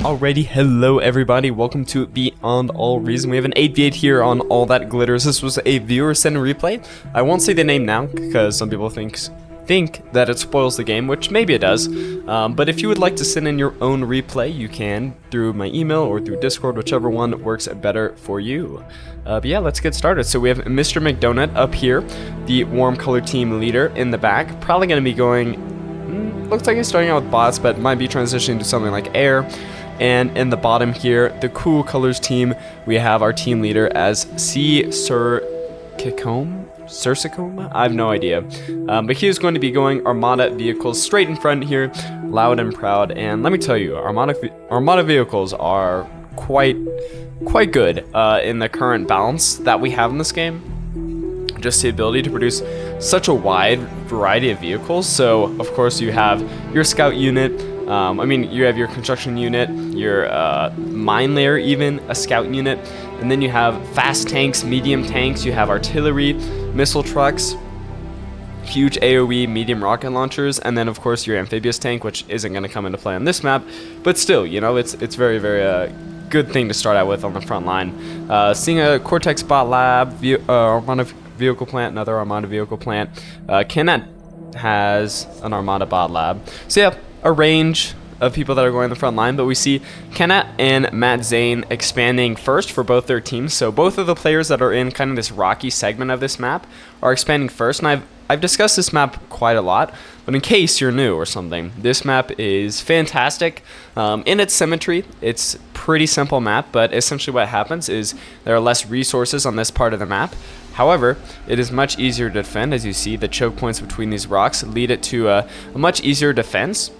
Alrighty, hello everybody, welcome to Beyond All Reason. We have an 8v8 here on All That Glitters. This was a viewer sent replay. I won't say the name now because some people think that it spoils the game, which maybe it does. But if you would like to send in your own replay, you can through my email or through Discord, whichever one works better for you. But yeah, let's get started. So we have Mr. McDonut up here, the warm color team leader in the back. Probably going to be going, looks like he's starting out with bots, but might be transitioning to something like air. And in the bottom here, the cool colors team, we have our team leader as Sursicome? I have no idea. But he is going to be going Armada vehicles straight in front here, loud and proud. And let me tell you, Armada vehicles are quite good in the current balance that we have in this game. Just the ability to produce such a wide variety of vehicles. So, of course, you have your scout unit. You have your construction unit, your mine layer even, a scout unit, and then you have fast tanks, medium tanks, you have artillery, missile trucks, huge AoE, medium rocket launchers, and then of course your amphibious tank, which isn't going to come into play on this map, but still, you know, it's very, very good thing to start out with on the front line. Seeing a Cortex bot lab, Armada vehicle plant, another Armada vehicle plant. Kennet has an Armada bot lab. So yeah, a range of people that are going on the front line, but we see Kennet and Matt Zane expanding first for both their teams. So both of the players that are in kind of this rocky segment of this map are expanding first, and I've discussed this map quite a lot, but in case you're new or something, this map is fantastic. In its symmetry, it's pretty simple map, but essentially what happens is there are less resources on this part of the map. However, it is much easier to defend. As you see, the choke points between these rocks lead it to a much easier defense.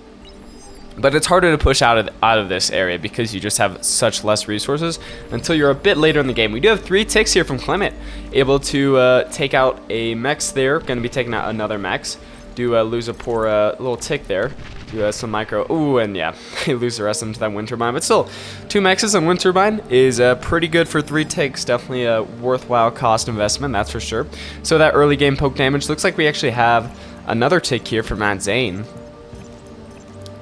But it's harder to push out of this area because you just have such less resources until you're a bit later in the game. We do have 3 ticks here from Clement, able to take out a mechs there. Going to be taking out another mechs. Do lose a poor little tick there. Do some micro. Ooh, and yeah, they lose the rest of them to that wind turbine. But still, 2 mexes and wind turbine is pretty good for 3 ticks. Definitely a worthwhile cost investment, that's for sure. So that early game poke damage looks like we actually have another tick here for Matt Zane.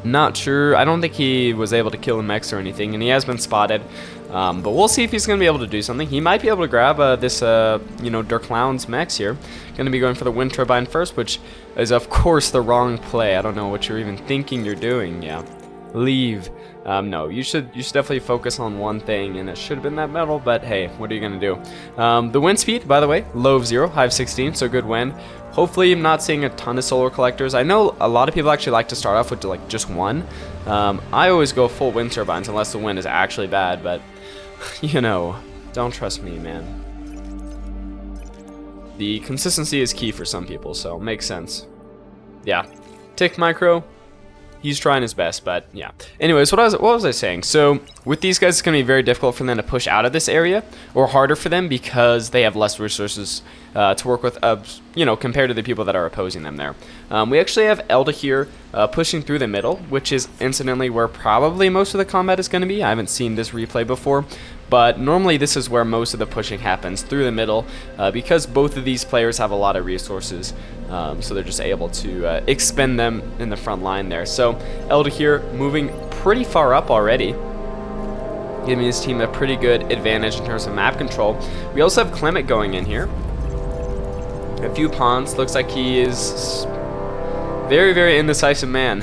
Not sure. I don't think he was able to kill the mechs or anything, and he has been spotted. But we'll see if he's going to be able to do something. He might be able to grab this, Dirk Clown's mechs here. Going to be going for the wind turbine first, which is, of course, the wrong play. I don't know what you're even thinking you're doing. Yeah. Leave. No, you should definitely focus on one thing, and it should have been that metal, but hey, what are you going to do? The wind speed, by the way, low of 0, high of 16, so good wind. Hopefully I'm not seeing a ton of solar collectors. I know a lot of people actually like to start off with like just one. I always go full wind turbines unless the wind is actually bad, but you know, don't trust me, man. The consistency is key for some people, so makes sense. Yeah, tick micro. He's trying his best, but yeah. Anyways, what was I saying? So with these guys, it's going to be very difficult for them to push out of this area, or harder for them because they have less resources to work with, compared to the people that are opposing them there. We actually have Elda here pushing through the middle, which is incidentally where probably most of the combat is going to be. I haven't seen this replay before, but normally this is where most of the pushing happens, through the middle, because both of these players have a lot of resources. So they're just able to expend them in the front line there. So Elda here moving pretty far up already, giving his team a pretty good advantage in terms of map control. We also have Clement going in here. A few pawns. Looks like he is very, very indecisive man.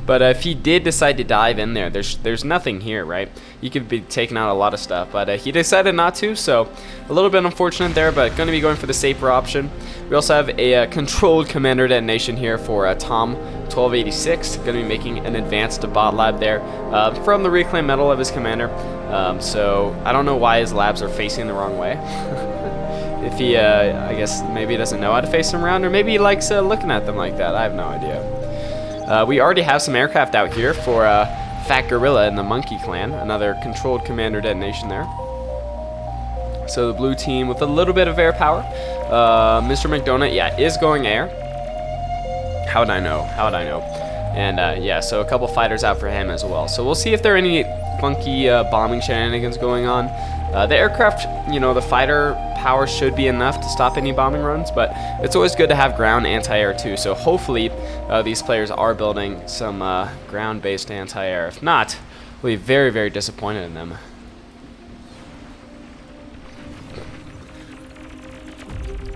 But if he did decide to dive in there, there's nothing here, right? He could be taking out a lot of stuff, but he decided not to, so a little bit unfortunate there, but going to be going for the safer option. We also have a controlled commander detonation here for Tom 1286, going to be making an advance to bot lab there from the reclaimed metal of his commander. So I don't know why his labs are facing the wrong way. If he, I guess maybe he doesn't know how to face them around, or maybe he likes looking at them like that. I have no idea. We already have some aircraft out here for Fat Gorilla and the Monkey Clan. Another controlled commander detonation there. So the blue team with a little bit of air power. Mr. McDonut, yeah, is going air. How would I know? How would I know? And yeah, so a couple fighters out for him as well. So we'll see if there are any funky bombing shenanigans going on. The aircraft, the fighter power should be enough to stop any bombing runs, but it's always good to have ground anti-air too. So hopefully these players are building some ground-based anti-air. If not, We'll be very, very disappointed in them.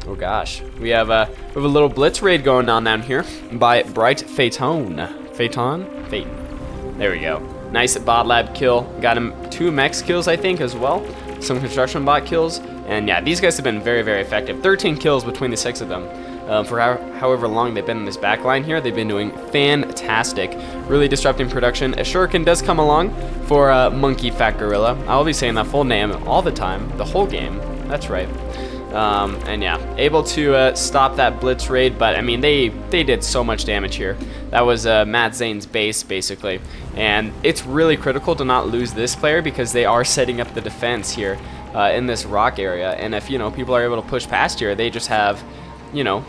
Oh gosh, we have a little blitz raid going on down here by Bright Phaeton. Phaeton. There we go. Nice bot lab kill. Got him 2 mechs kills, I think, as well. Some construction bot kills, and yeah, these guys have been very, very effective. 13 kills between the 6 of them. For however long they've been in this back line here, they've been doing fantastic, really disrupting production. A shuriken does come along for Monkey Fat Gorilla. I'll be saying that full name all the time, the whole game. That's right. And yeah, able to stop that blitz raid, but I mean, they did so much damage here. That was Matt Zane's base, basically, and it's really critical to not lose this player because they are setting up the defense here in this rock area, and if, you know, people are able to push past here, they just have, you know,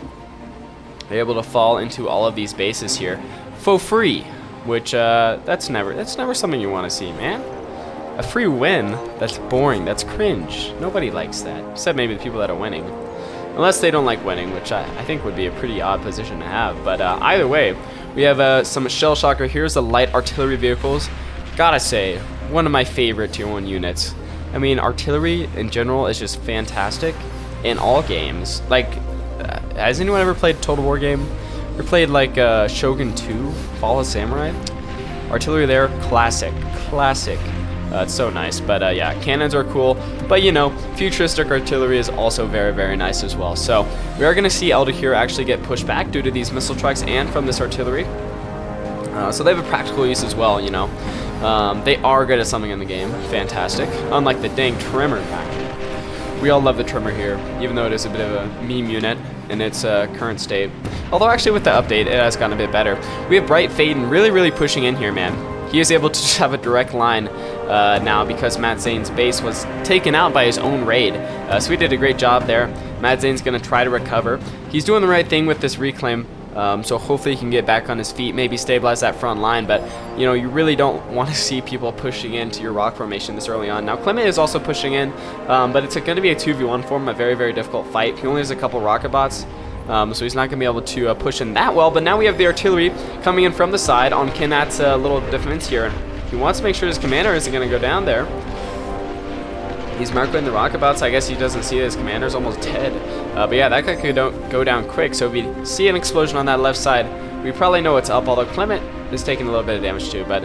they're able to fall into all of these bases here for free, which that's never something you want to see, man. A free win? That's boring. That's cringe. Nobody likes that, except maybe the people that are winning. Unless they don't like winning, which I think would be a pretty odd position to have. But either way, we have some shell shocker. Here's the light artillery vehicles. Gotta say, one of my favorite tier 1 units. I mean, artillery in general is just fantastic in all games. Like, has anyone ever played Total War game? Or played like Shogun 2, Fall of Samurai? Artillery there, classic. It's so nice, but yeah, cannons are cool, but you know, futuristic artillery is also very, very nice as well. So we are going to see Elder here actually get pushed back due to these missile trucks and from this artillery. So they have a practical use as well, you know. They are good at something in the game, fantastic. Unlike the dang trimmer pack. We all love the trimmer here, even though it is a bit of a meme unit in its current state. Although actually with the update, it has gotten a bit better. We have Bright Phaeton really pushing in here, man. He is able to just have a direct line now because Matt Zane's base was taken out by his own raid. So he did a great job there. Matt Zane's going to try to recover. He's doing the right thing with this reclaim, so hopefully he can get back on his feet, maybe stabilize that front line. But, you know, you really don't want to see people pushing into your rock formation this early on. Now, Clement is also pushing in, but it's going to be a 2v1 for him, a very, very difficult fight. He only has a couple rocket bots. So he's not going to be able to push in that well, but now we have the artillery coming in from the side on Kinat's little defense here. He wants to make sure his commander isn't going to go down there. He's marking the rocket bots. I guess he doesn't see his commander's almost dead. But yeah, that guy could go down quick, so if we see an explosion on that left side, we probably know what's up, although Clement is taking a little bit of damage too. But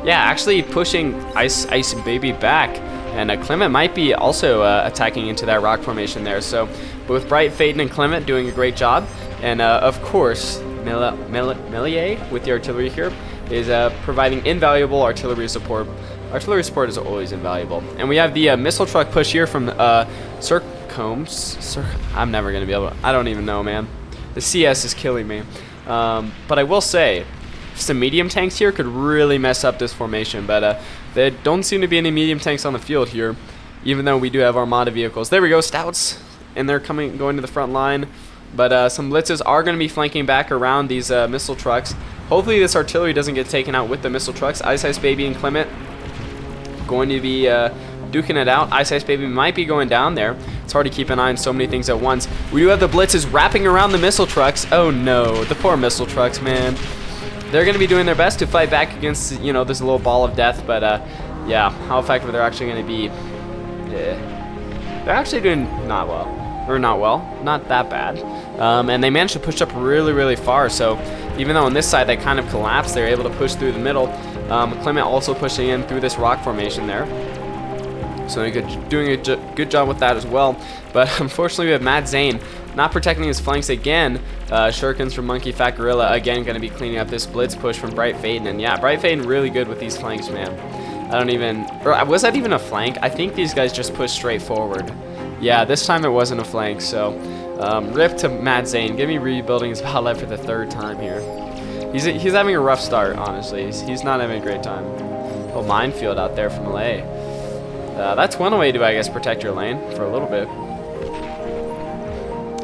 yeah, actually pushing Ice Baby back, and Clement might be also attacking into that rock formation there. So both Bright Phaeton and Clement doing a great job, and of course Melier with the artillery here is providing invaluable artillery support. Artillery support is always invaluable. And we have the missile truck push here from I'm never gonna be able to, I don't even know, man. The CS is killing me. But I will say, some medium tanks here could really mess up this formation, but there don't seem to be any medium tanks on the field here, even though we do have armada vehicles. There we go, Stouts, and they're going to the front line. But some blitzes are going to be flanking back around these missile trucks. Hopefully this artillery doesn't get taken out with the missile trucks. Ice Baby and Clement going to be duking it out. Ice Baby might be going down there. It's hard to keep an eye on so many things at once. We do have the blitzes wrapping around the missile trucks. Oh no, the poor missile trucks, man. They're going to be doing their best to fight back against, you know, this little ball of death, but yeah, how effective they're actually going to be. They're actually doing not that bad. And they managed to push up really far, so even though on this side they kind of collapsed, they're able to push through the middle. Clement also pushing in through this rock formation there. So doing a good job with that as well. But unfortunately we have Matt Zane not protecting his flanks again. Shurikens from Monkey Fat Gorilla again going to be cleaning up this blitz push from Bright Phaeton. And yeah, Bright Phaeton really good with these flanks, man. Was that even a flank? I think these guys just pushed straight forward. Yeah, this time it wasn't a flank, so rip to Matt Zane. Give me rebuilding his battle for the 3rd time here. He's having a rough start, honestly. He's not having a great time. Oh, minefield out there from LA. That's one way to, I guess, protect your lane for a little bit.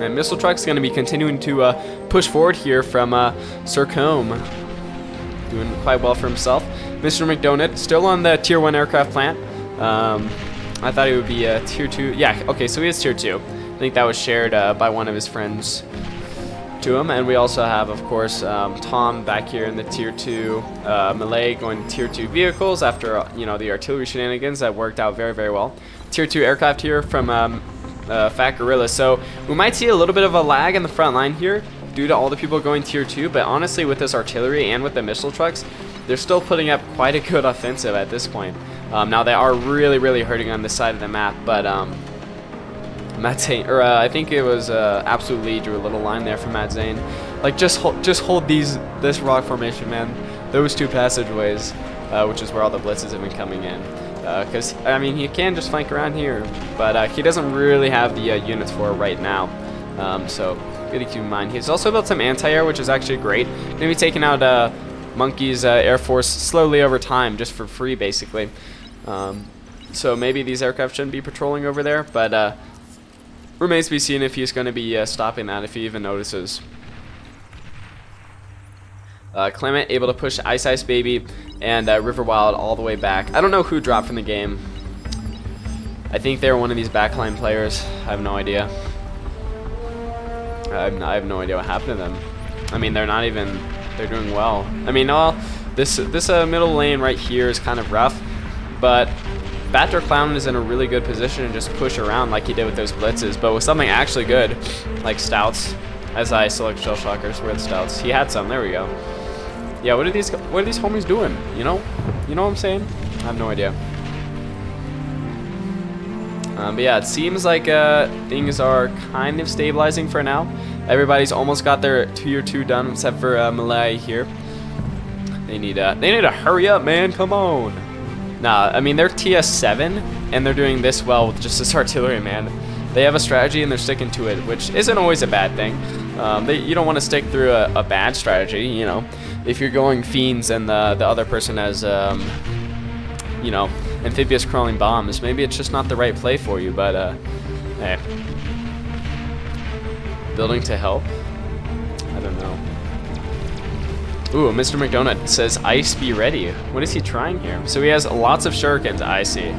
And missile truck's going to be continuing to push forward here from Sir Combe. Doing quite well for himself. Mr. McDonald still on the tier 1 aircraft plant. I thought he would be tier 2. Yeah, okay, so he is tier 2. I think that was shared by one of his friends. to him. And we also have, of course, Tom back here in the tier 2 melee going to tier 2 vehicles after, you know, the artillery shenanigans that worked out very, very well. Tier 2 aircraft here from Fat Gorilla. So we might see a little bit of a lag in the front line here due to all the people going tier 2, but honestly with this artillery and with the missile trucks, they're still putting up quite a good offensive at this point. Now they are really, really hurting on this side of the map, but Matt Zane, or I think it was Absolutely drew a little line there from Matt Zane. Like just hold this rock formation, man. Those two passageways, which is where all the blitzes have been coming in. Because I mean he can just flank around here, but he doesn't really have the units for it right now. So good to keep in mind. He's also built some anti-air, which is actually great. Maybe taking out Monkey's Air Force slowly over time, just for free, basically. So maybe these aircraft shouldn't be patrolling over there, but remains to be seen if he's going to be stopping that, if he even notices. Clement able to push Ice Baby and River Wild all the way back. I don't know who dropped from the game. I think they're one of these backline players. I have no idea. I have no idea what happened to them. I mean, they're not even... They're doing well. I mean, well, this middle lane right here is kind of rough, but Batter Clown is in a really good position to just push around like he did with those blitzes, but with something actually good, like Stouts, as I select Shell Shockers with Stouts. He had some. There we go. Yeah, what are these homies doing? You know what I'm saying? I have no idea. But yeah, it seems like things are kind of stabilizing for now. Everybody's almost got their tier 2 done, except for Malay here. They need to hurry up, man. Come on. Nah, I mean they're TS7 and they're doing this well with just this artillery, man. They have a strategy and they're sticking to it, which isn't always a bad thing. You don't want to stick through a bad strategy, you know. If you're going fiends and the other person has, you know, amphibious crawling bombs, maybe it's just not the right play for you. But hey. Building to help? I don't know. Ooh, Mr. McDonald says ice be ready. What is he trying here? So he has lots of shurikens, I see.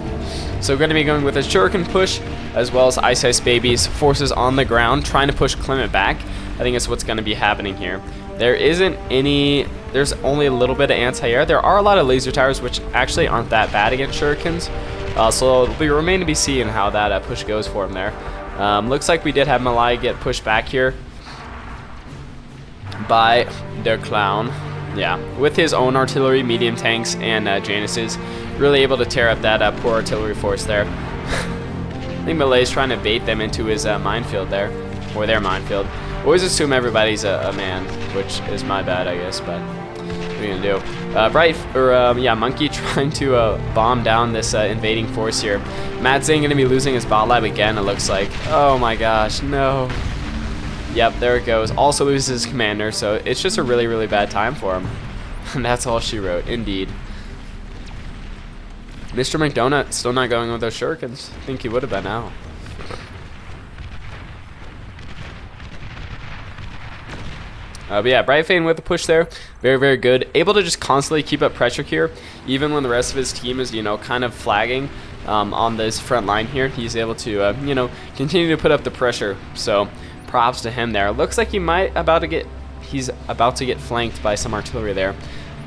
So going to be going with a shuriken push as well as Ice Baby's forces on the ground trying to push Clement back. I think that's what's going to be happening here. There's only a little bit of anti-air. There are a lot of laser towers which actually aren't that bad against shurikens. So it'll be remain to be seen how that push goes for him there. Looks like we did have Malai get pushed back here by their clown. Yeah, with his own artillery, medium tanks, and Janus's, really able to tear up that poor artillery force there. I think Malay's trying to bait them into his minefield there, or their minefield. Always assume everybody's a man, which is my bad, I guess, but what are you gonna do? Monkey trying to bomb down this invading force here. Matt Zane gonna be losing his bot lab again, it looks like. Oh my gosh, no. Yep, there it goes. Also loses his commander, so it's just a really, really bad time for him. And that's all she wrote, indeed. Mr. McDonut still not going with those shurikens. I think he would have been now. But yeah, Brightfane with the push there, very, very good. Able to just constantly keep up pressure here, even when the rest of his team is, you know, kind of flagging on this front line here. He's able to, you know, continue to put up the pressure. So props to him there. Looks like he's about to get flanked by some artillery there,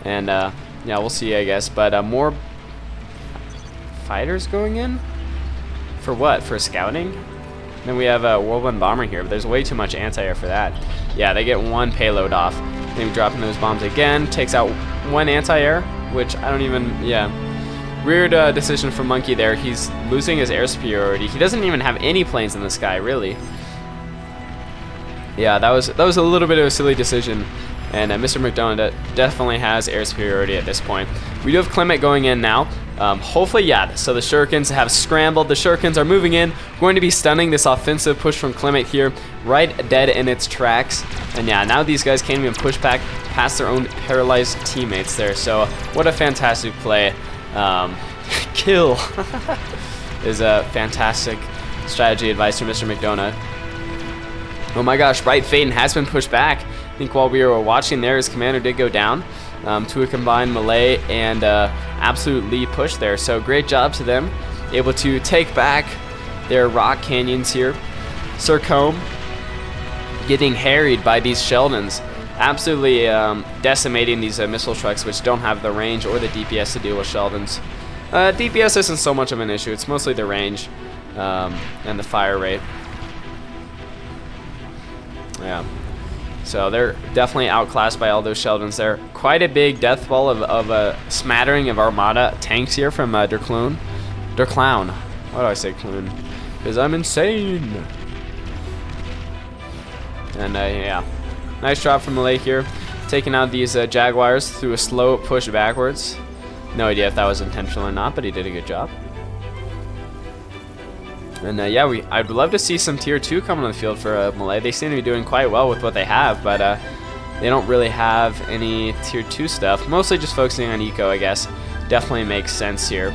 and yeah, we'll see, I guess. But more fighters going in for what? For scouting? Then we have a Whirlwind Bomber here, but there's way too much anti-air for that. Yeah, they get one payload off. Maybe dropping those bombs again. Takes out one anti-air, which I don't even, yeah. Weird decision from Monkey there. He's losing his air superiority. He doesn't even have any planes in the sky, really. Yeah, that was a little bit of a silly decision. And Mr. McDonald definitely has air superiority at this point. We do have Clement going in now. Hopefully, yeah, so the shurikens have scrambled. The shurikens are moving in, going to be stunning this offensive push from Clement here, right dead in its tracks. And yeah, now these guys can't even push back past their own paralyzed teammates there. So what a fantastic play. Kill is a fantastic strategy advice from Mr. McDonough. Oh my gosh, Bright Faden has been pushed back. I think while we were watching there, his commander did go down to a combined melee and absolute lead push there. So great job to them, able to take back their rock canyons here. Sir Combe getting harried by these Sheldons. Absolutely decimating these missile trucks, which don't have the range or the DPS to deal with Sheldons. DPS isn't so much of an issue. It's mostly the range and the fire rate. Yeah. So they're definitely outclassed by all those Sheldons there. Quite a big death ball of a smattering of Armada tanks here from Der Clown. Why do I say Clown? Because I'm insane. And yeah, nice drop from Malay here, taking out these Jaguars through a slow push backwards. No idea if that was intentional or not, but he did a good job. And yeah, I'd love to see some tier 2 come on the field for Malay. They seem to be doing quite well with what they have, but they don't really have any tier 2 stuff. Mostly just focusing on eco, I guess. Definitely makes sense here.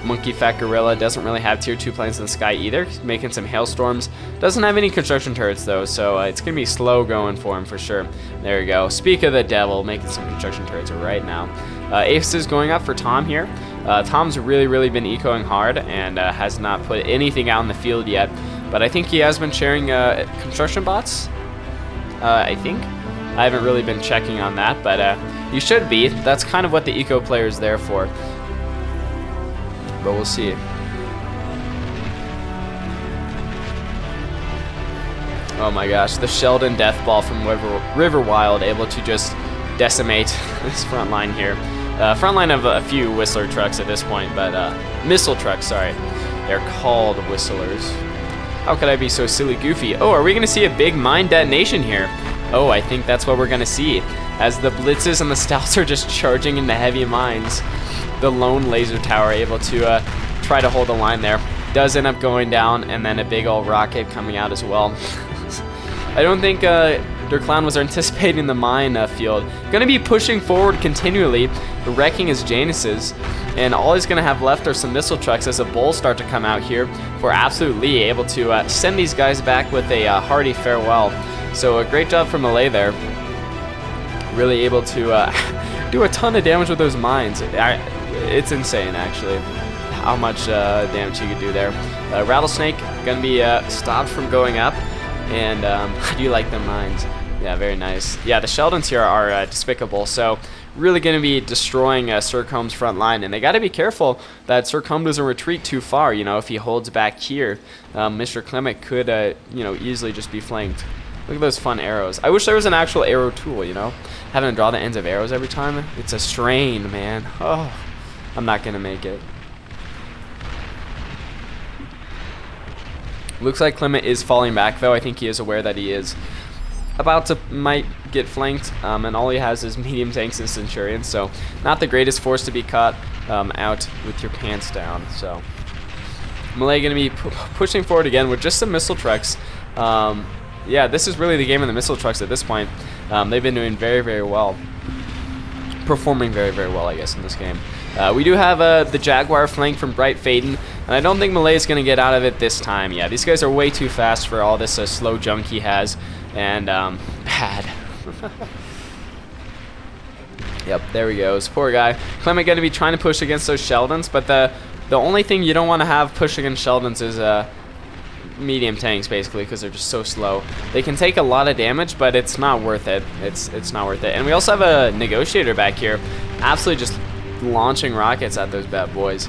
Monkey Fat Gorilla doesn't really have tier 2 planes in the sky either. He's making some hailstorms. Doesn't have any construction turrets though, so it's going to be slow going for him for sure. There we go. Speak of the devil, making some construction turrets right now. Ace is going up for Tom here. Tom's really been ecoing hard and has not put anything out in the field yet. But I think he has been sharing construction bots. I think. I haven't really been checking on that, but you should be. That's kind of what the eco player is there for. But we'll see. Oh my gosh, the Sheldon Death Ball from River Wild able to just decimate this front line here. Front line of a few Whistler trucks at this point, but missile trucks, sorry. They're called Whistlers. How could I be so silly goofy? Oh, are we gonna see a big mine detonation here? Oh, I think that's what we're gonna see. As the blitzes and the stouts are just charging into heavy mines. The lone laser tower able to try to hold the line there. Does end up going down, and then a big old rocket coming out as well. I don't think Der Clown was anticipating the mine field. Going to be pushing forward continually, wrecking his Januses, and all he's going to have left are some missile trucks as the bulls start to come out here for Absolute Lee, able to send these guys back with a hearty farewell. So a great job from Malay there. Really able to do a ton of damage with those mines. It's insane, actually, how much damage he could do there. Rattlesnake gonna be stopped from going up, and I do like the mines. Yeah, very nice. Yeah, the Sheldons here are despicable, so really gonna be destroying Sir Combs' front line, and they gotta be careful that Sir Combs doesn't retreat too far. You know, if he holds back here, Mr. Clement could, you know, easily just be flanked. Look at those fun arrows. I wish there was an actual arrow tool, you know? Having to draw the ends of arrows every time, it's a strain, man. Oh, I'm not gonna make it. Looks like Clement is falling back, though. I think he is aware that he is about to might get flanked, and all he has is medium tanks and Centurions, so not the greatest force to be caught out with your pants down. So Malay gonna be pushing forward again with just some missile trucks. Yeah, this is really the game of the missile trucks at this point. They've been doing very well. Performing very well, I guess, in this game. We do have the Jaguar flank from Bright Faden, and I don't think Malay is going to get out of it this time. Yeah, these guys are way too fast for all this slow junk he has, and bad. Yep, there he goes. Poor guy. Clement going to be trying to push against those Sheldons, but the only thing you don't want to have push against Sheldons is medium tanks, basically, because they're just so slow. They can take a lot of damage, but it's not worth it. It's not worth it. And we also have a negotiator back here, absolutely just launching rockets at those bad boys.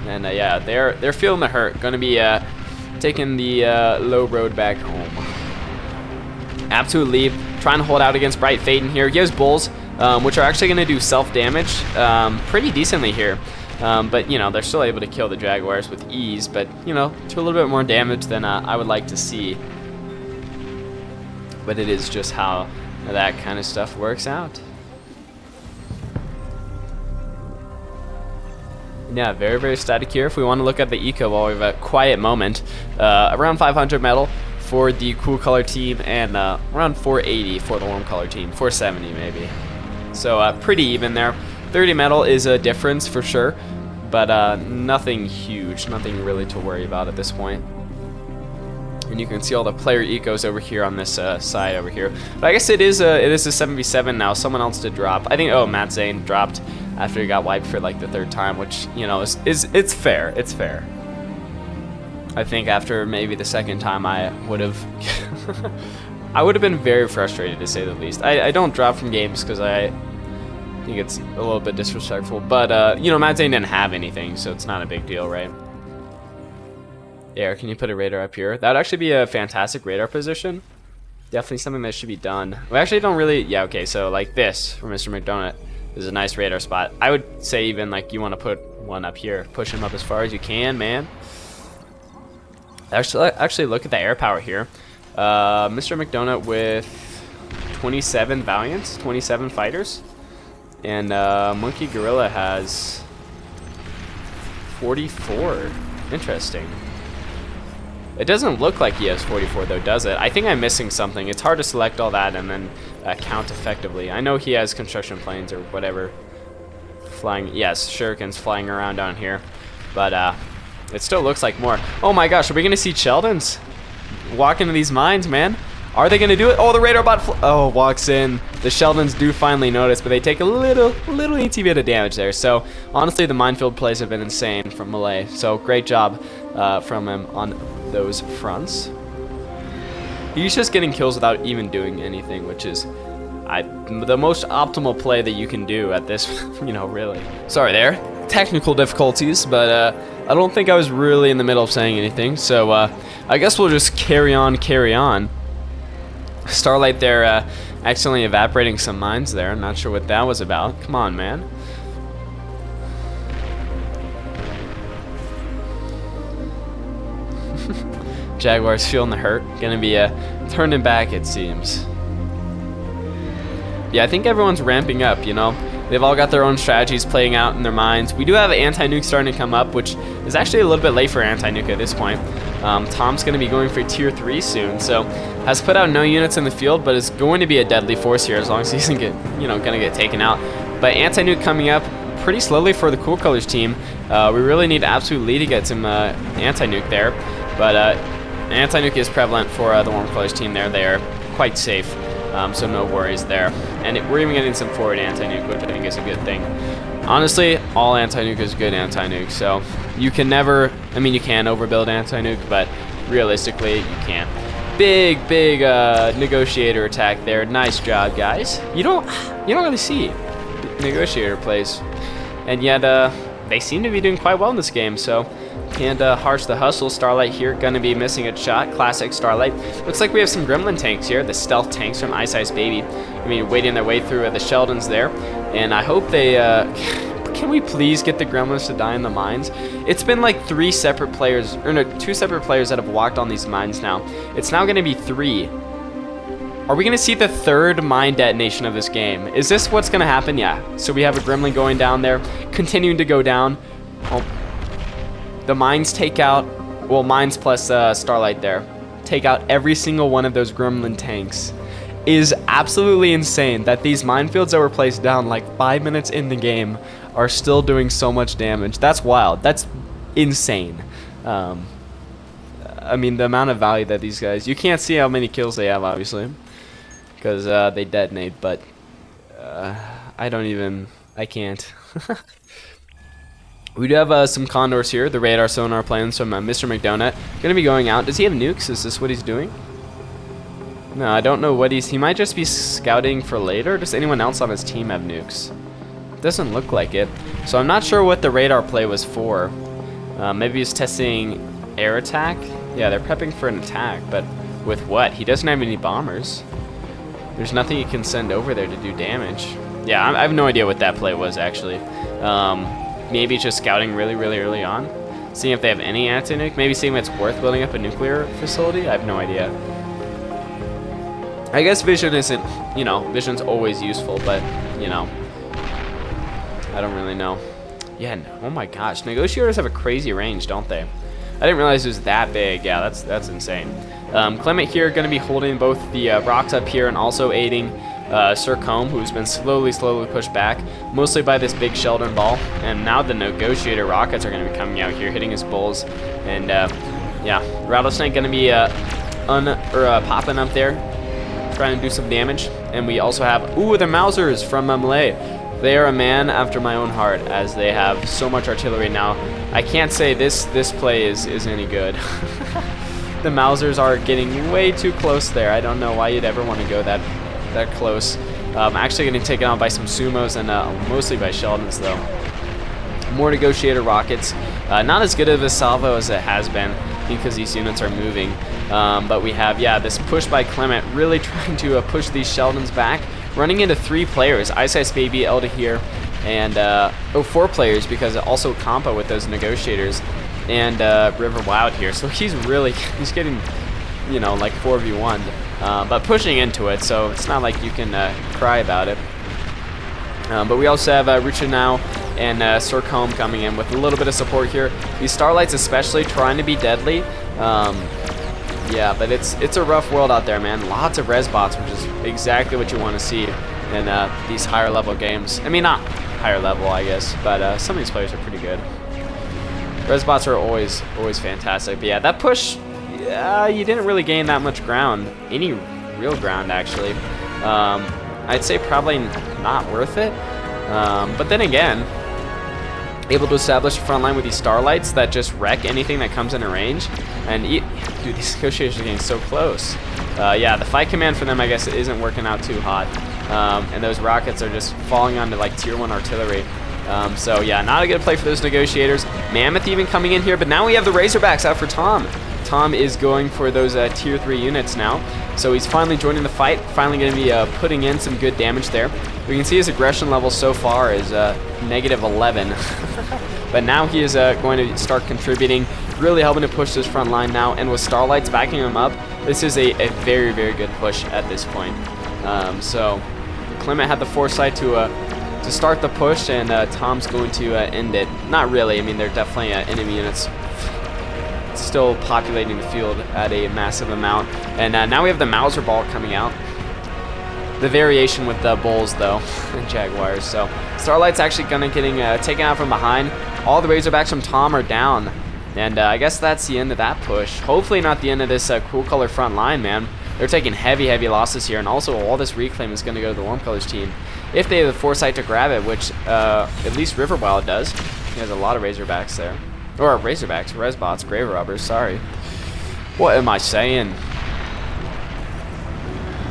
And yeah, they're feeling the hurt. Going to be taking the low road back home. Absolute lead, trying to hold out against Bright Faden here. He has bulls, which are actually going to do self damage pretty decently here. But, you know, they're still able to kill the Jaguars with ease, but, you know, to a little bit more damage than I would like to see. But it is just how that kind of stuff works out. Yeah, very static here. If we want to look at the eco while we have a quiet moment, around 500 metal for the cool color team, and around 480 for the warm color team, 470 maybe. So pretty even there. 30 metal is a difference for sure, but nothing huge, nothing really to worry about at this point. And you can see all the player ecos over here on this side over here. But I guess it is a 7v7 now. Someone else did drop. I think, oh, Matt Zane dropped after he got wiped for like the 3rd time, which, you know, it's fair. It's fair. I think after maybe the 2nd time I would have I would have been very frustrated, to say the least. I don't drop from games because I think it's a little bit disrespectful, but you know, Mad Zane didn't have anything, so it's not a big deal, right? There, can you put a radar up here? That would actually be a fantastic radar position. Definitely something that should be done. We actually don't really, yeah, okay, so like this for Mr. McDonut is a nice radar spot. I would say even like you want to put one up here. Push him up as far as you can, man. Actually look at the air power here. Mr. McDonut with 27 Valiants, 27 fighters. And Monkey Gorilla has 44. Interesting. It doesn't look like he has 44 though, does it? I think I'm missing something. It's hard to select all that and then count effectively. I know he has construction planes or whatever flying. Yes, shurikens flying around down here. But it still looks like more. Oh my gosh, are we going to see Sheldons walk into these mines, man? Are they going to do it? Oh, the radar bot walks in. The Sheldons do finally notice, but they take a little eensy bit of damage there. So, honestly, the minefield plays have been insane from Malay. So, great job from him on those fronts. He's just getting kills without even doing anything, which is the most optimal play that you can do at this, you know, really. Sorry there. Technical difficulties, but I don't think I was really in the middle of saying anything. So, I guess we'll just carry on. Starlight there accidentally evaporating some mines there. I'm not sure what that was about. Come on, man. Jaguars feeling the hurt. Gonna be turning back, it seems. Yeah, I think everyone's ramping up, you know. They've all got their own strategies playing out in their minds. We do have anti-nuke starting to come up, which is actually a little bit late for anti-nuke at this point. Tom's going to be going for tier 3 soon, so has put out no units in the field, but is going to be a deadly force here as long as he isn't going to get taken out. But anti-nuke coming up pretty slowly for the Cool Colors team. We really need Absolute Lee to get some anti-nuke there, but anti-nuke is prevalent for the Warm Colors team there. They are quite safe, so no worries there. And we're even getting some forward anti-nuke, which I think is a good thing. Honestly, all anti-nuke is good anti-nuke, so you can never, I mean, you can overbuild anti-nuke, but realistically, you can't. Big negotiator attack there. Nice job, guys. You don't really see negotiator plays, and yet they seem to be doing quite well in this game, so can't harsh the hustle. Starlight here gonna be missing a shot. Classic Starlight. Looks like we have some gremlin tanks here, the stealth tanks from Ice Ice Baby. I mean, wading their way through the Sheldons there, and I hope they can we please get the gremlins to die in the mines? It's been like 2 separate players that have walked on these mines now. It's now gonna be 3. Are we gonna see the 3rd mine detonation of this game? Is this what's gonna happen? Yeah. So we have a gremlin going down there, continuing to go down. Oh. The mines take out, well, mines plus Starlight there, take out every single one of those gremlin tanks. Is absolutely insane that these minefields that were placed down like 5 minutes in the game are still doing so much damage. That's wild. That's insane. I mean, the amount of value that these guys, you can't see how many kills they have, obviously, because they detonate, but I can't. We do have some condors here, the radar sonar planes from Mr. McDonut. Gonna be going out. Does he have nukes? Is this what he's doing? No, I don't know what he might just be scouting for later. Does anyone else on his team have nukes? Doesn't look like it. So I'm not sure what the radar play was for. Maybe he's testing air attack? Yeah, they're prepping for an attack, but with what? He doesn't have any bombers. There's nothing he can send over there to do damage. Yeah, I have no idea what that play was, actually. Maybe just scouting really early on. Seeing if they have any anti-nuke. Maybe seeing if it's worth building up a nuclear facility. I have no idea. I guess vision isn't, you know, vision's always useful, but, you know, I don't really know. Yeah, no, oh my gosh. Negotiators have a crazy range, don't they? I didn't realize it was that big. Yeah, that's insane. Clement here going to be holding both the rocks up here and also aiding Sir Combe, who's been slowly pushed back, mostly by this big Sheldon ball. And now the Negotiator rockets are going to be coming out here, hitting his bulls. And yeah, Rattlesnake going to be popping up there, trying to do some damage. And we also have, ooh, the Mausers from Malay. They are a man after my own heart, as they have so much artillery now. I can't say this play is any good. The Mausers are getting way too close there. I don't know why you'd ever want to go that close. Actually getting taken out by some Sumos and mostly by Sheldons though. More negotiator rockets. Not as good of a salvo as it has been because these units are moving. But we have, yeah, this push by Clement really trying to push these Sheldons back. Running into 3 players, Ice Ice Baby, Elda here, and 4 players because also Compa with those negotiators. And River Wild here, so he's getting, you know, like 4v1, but pushing into it, so it's not like you can cry about it. But we also have Rucha now and Sir Comb coming in with a little bit of support here. These Starlights especially trying to be deadly. Yeah, but it's a rough world out there, man. Lots of res bots, which is exactly what you want to see in these higher level games. I mean, not higher level, I guess, but some of these players are pretty good. Res bots are always fantastic. But yeah, that push, you didn't really gain that much ground. Any real ground, actually. I'd say probably not worth it. But then again, able to establish a front line with these Starlights that just wreck anything that comes into range. And dude, these negotiators are getting so close. Yeah, the fight command for them, I guess, isn't working out too hot. And those rockets are just falling onto like tier 1 artillery. So yeah, not a good play for those negotiators. Mammoth even coming in here, but now we have the Razorbacks out for Tom. Tom is going for those tier 3 units now. So he's finally joining the fight, finally going to be putting in some good damage there. We can see his aggression level so far is -11. But now he is going to start contributing, really helping to push this front line now. And with Starlights backing him up, this is a very, very good push at this point. So Clement had the foresight to start the push, and Tom's going to end it. Not really. I mean, they're definitely enemy units still populating the field at a massive amount. And now we have the Mauser ball coming out. The variation with the Bulls, though, and Jaguars. So Starlight's actually going to getting taken out from behind. All the Razorbacks from Tom are down. And I guess that's the end of that push. Hopefully not the end of this cool color front line, man. They're taking heavy losses here, and also all this reclaim is going to go to the Warm Colors team if they have the foresight to grab it, which at least River Wild does. He has a lot of Razorbacks there. Or Razorbacks, Resbots, Grave Robbers, sorry. What am I saying?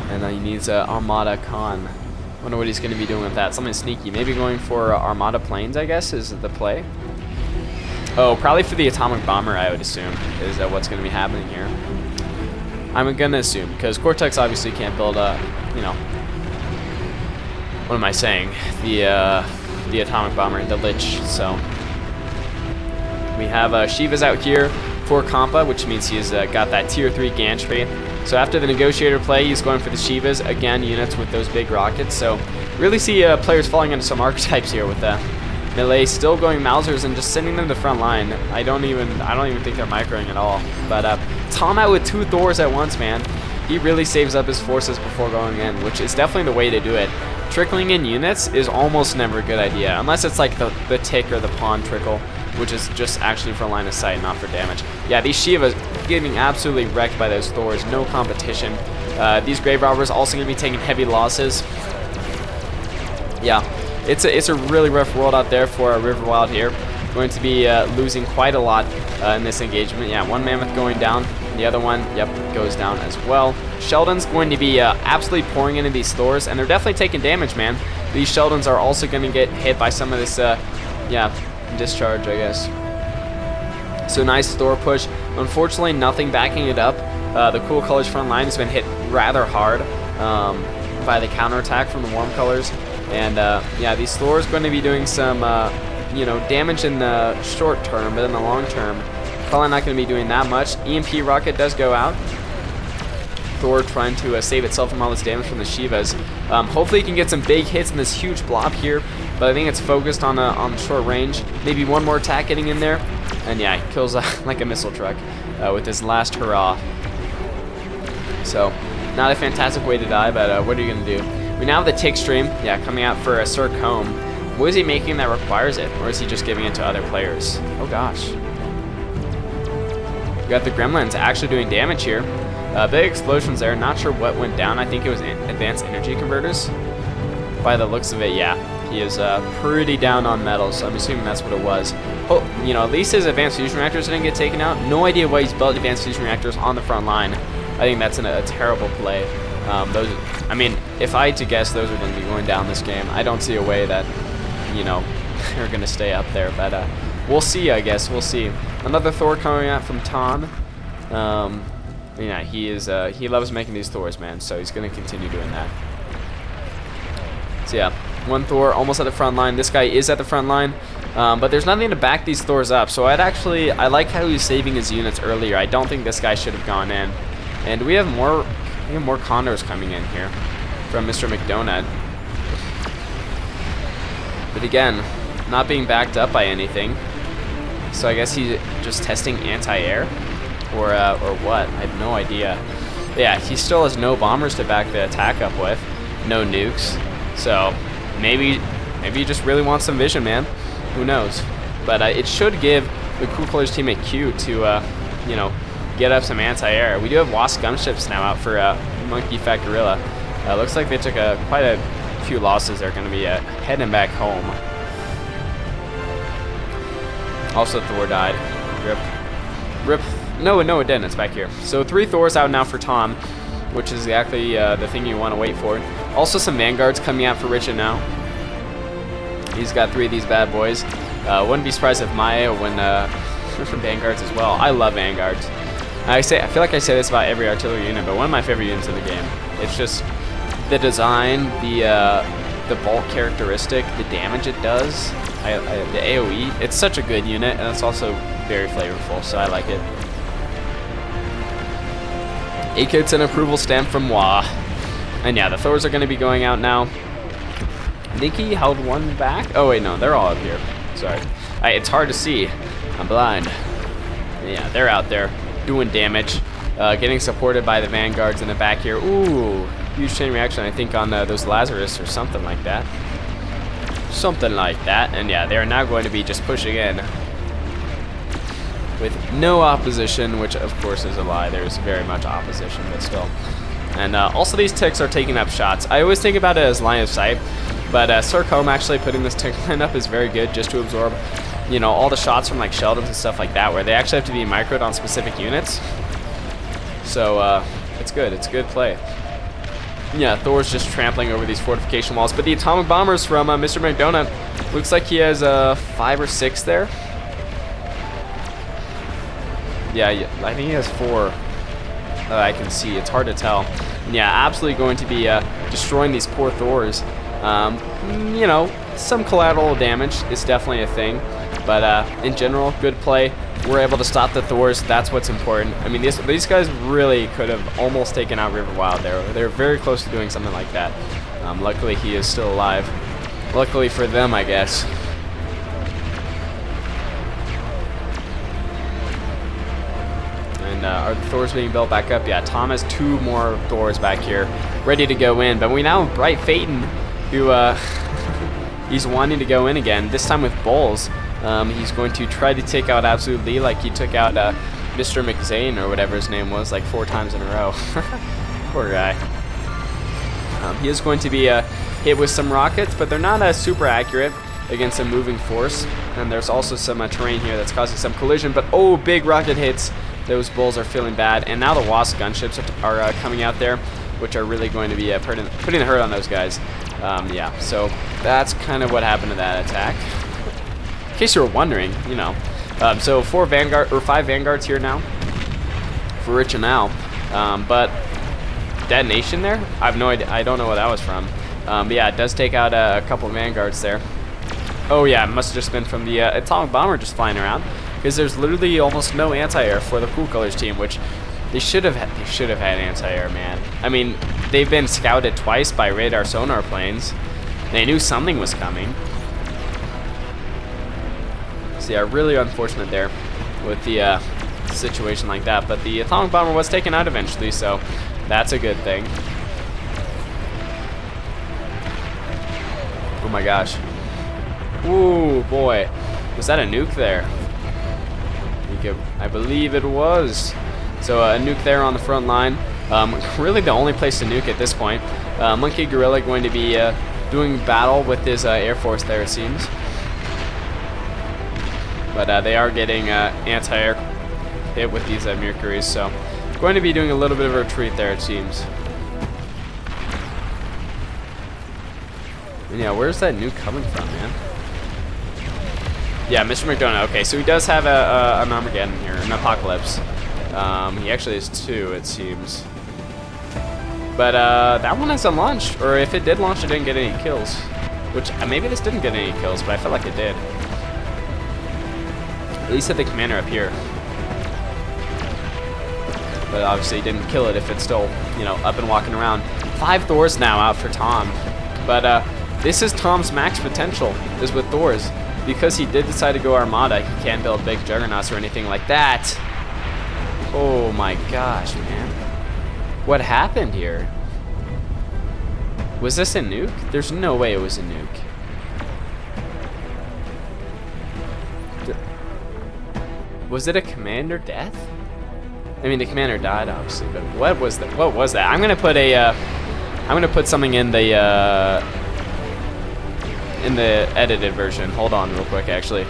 And he needs Armada Khan. Wonder what he's going to be doing with that. Something sneaky. Maybe going for Armada Planes, I guess, is the play. Oh, probably for the Atomic Bomber, I would assume, is what's going to be happening here. I'm going to assume, because Cortex obviously can't build you know, what am I saying? The Atomic Bomber, the Lich, so. We have Shiva's out here for Compa, which means he's got that tier 3 gantry. So after the negotiator play, he's going for the Shivas, again, units with those big rockets. So really see players falling into some archetypes here with Melee still going Mausers and just sending them to the front line. I don't even think they're microing at all. But Tom out with 2 Thors at once, man. He really saves up his forces before going in, which is definitely the way to do it. Trickling in units is almost never a good idea, unless it's like the tick or the pawn trickle, which is just actually for line of sight, not for damage. Yeah, these Shivas getting absolutely wrecked by those Thors, no competition. These Grave Robbers also going to be taking heavy losses. Yeah, it's a really rough world out there for River Wild here. Going to be losing quite a lot in this engagement. Yeah, one Mammoth going down, the other one, yep, goes down as well. Sheldon's going to be absolutely pouring into these Thors, and they're definitely taking damage, man. These Sheldons are also going to get hit by some of this, yeah, discharge, I guess. So nice Thor push. Unfortunately, nothing backing it up. The Cool Colors front line has been hit rather hard by the counterattack from the Warm Colors. And yeah, these Thors going to be doing some, you know, damage in the short term, but in the long term, probably not going to be doing that much. EMP rocket does go out. Thor trying to save itself from all this damage from the Shivas. Hopefully he can get some big hits in this huge blob here, but I think it's focused on short range. Maybe one more attack getting in there, and yeah, he kills like a missile truck with his last hurrah. So, not a fantastic way to die, but what are you going to do? We now have the tick stream, yeah, coming out for Sir Comb. What is he making that requires it, or is he just giving it to other players? Oh gosh. We got the Gremlins actually doing damage here. Big explosions there. Not sure what went down. I think it was advanced energy converters. By the looks of it, yeah. He is pretty down on metal, so I'm assuming that's what it was. you know, at least his advanced fusion reactors didn't get taken out. No idea why he's built advanced fusion reactors on the front line. I think that's a terrible play. I mean, if I had to guess, those are going to be going down this game. I don't see a way that, you know, they're going to stay up there. But we'll see, I guess. We'll see. Another Thor coming out from Tom. Yeah, he loves making these Thors, man. So he's going to continue doing that. So yeah, one Thor almost at the front line. This guy is at the front line. But there's nothing to back these Thors up. So I like how he's saving his units earlier. I don't think this guy should have gone in. And we have more condors coming in here from Mr. McDonald. But again, not being backed up by anything. So I guess he's just testing anti-air, or what? I have no idea. Yeah, he still has no bombers to back the attack up with, no nukes. So maybe he just really wants some vision, man. Who knows? But it should give the Cool Colors team a cue to, you know, get up some anti-air. We do have Wasp gunships now out for Monkey Fat Gorilla. Looks like they took quite a few losses. They're going to be heading back home. Also, Thor died. Rip. No, it didn't. It's back here. So 3 Thors out now for Tom, which is exactly the thing you want to wait for. Also, some Vanguards coming out for Richard now. He's got 3 of these bad boys. Wouldn't be surprised if Maya win Vanguards as well. I love Vanguards. I feel like I say this about every artillery unit, but one of my favorite units in the game. It's just the design, the bulk characteristic, the damage it does, the AoE. It's such a good unit, and it's also very flavorful, so I like it. 8 kits and approval stamp from Wah. And yeah, the Thors are going to be going out now. I think he held one back. Oh wait, no, they're all up here. Sorry. It's hard to see. I'm blind. Yeah, they're out there doing damage. Getting supported by the Vanguards in the back here. Ooh, huge chain reaction, I think, on those Lazarus or something like that. Something like that. And yeah, they're now going to be just pushing in with no opposition, which of course is a lie. There's very much opposition, but still. And also these ticks are taking up shots. I always think about it as line of sight, but Sir Combe actually putting this tick line up is very good just to absorb, you know, all the shots from like Sheldons and stuff like that, where they actually have to be microed on specific units. So it's good. It's a good play. Yeah, Thor's just trampling over these fortification walls, but the atomic bombers from Mr. McDonald, looks like he has 5 or 6 there. Yeah, I think he has 4. I can see. It's hard to tell. And yeah, absolutely going to be destroying these poor Thors. You know, some collateral damage is definitely a thing, but in general, good play. We're able to stop the Thors. That's what's important. I mean, these guys really could have almost taken out River Wild there. They're very close to doing something like that. Luckily, he is still alive. Luckily for them, I guess. Are the Thors being built back up? Yeah, Tom has 2 more Thors back here, ready to go in. But we now have Bright Phaeton, who he's wanting to go in again, this time with Bulls. He's going to try to take out Absolute Lee like he took out Mr. McZane, or whatever his name was, like 4 times in a row. Poor guy. He is going to be hit with some rockets, but they're not super accurate against a moving force. And there's also some terrain here that's causing some collision, but oh, big rocket hits. Those Bulls are feeling bad, and now the Wasp gunships are coming out there, which are really going to be putting the hurt on those guys. Yeah, so that's kind of what happened to that attack. In case you were wondering, you know. So 5 Vanguards here now for Rich and Al, but detonation there? I have no idea. I don't know what that was from. But yeah, it does take out a couple of Vanguards there. Oh yeah, it must have just been from the atomic bomber just flying around, because there's literally almost no anti-air for the Cool Colors team, which they should have had anti-air, man. I mean, they've been scouted twice by radar sonar planes. They knew something was coming. So yeah, really unfortunate there with the situation like that. But the atomic bomber was taken out eventually, so that's a good thing. Oh my gosh. Ooh, boy. Was that a nuke there? I believe it was. So a nuke there on the front line. Really the only place to nuke at this point. Monkey Gorilla going to be doing battle with his Air Force there, it seems. But they are getting anti-air hit with these Mercuries, so going to be doing a little bit of a retreat there, it seems. And yeah, where's that nuke coming from, man? Yeah, Mr. McDonough. Okay, so he does have an Armageddon here, an Apocalypse. He actually has 2, it seems. But that one hasn't launched, or if it did launch, it didn't get any kills. Which, maybe this didn't get any kills, but I feel like it did. At least at the commander up here. But obviously it didn't kill it if it's still, you know, up and walking around. 5 Thors now out for Tom. But this is Tom's max potential, is with Thors. Because he did decide to go Armada, he can't build big juggernauts or anything like that. Oh my gosh, man. What happened here? Was this a nuke? There's no way it was a nuke. Was it a commander death? I mean, the commander died, obviously, but what was that? What was that? I'm gonna put a, I'm gonna put something in the edited version. Hold on, real quick, actually.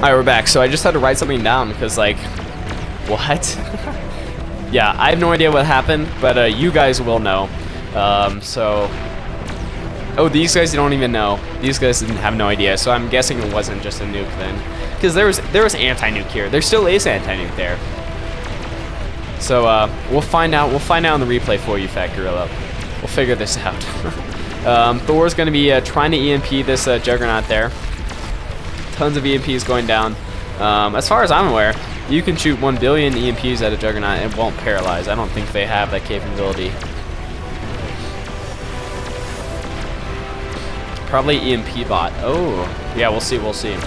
Alright, we're back. So I just had to write something down because, like, what? Yeah, I have no idea what happened, but you guys will know. Oh, these guys don't even know. These guys didn't have no idea, so I'm guessing it wasn't just a nuke then. Because there was anti-nuke here. There still is anti-nuke there. So we'll find out. We'll find out in the replay for you, Fat Gorilla. We'll figure this out. Thor's going to be trying to EMP this Juggernaut there. Tons of EMPs going down. As far as I'm aware, you can shoot 1 billion EMPs at a Juggernaut and it won't paralyze. I don't think they have that capability. Probably EMP bot. Oh, yeah, we'll see, we'll see.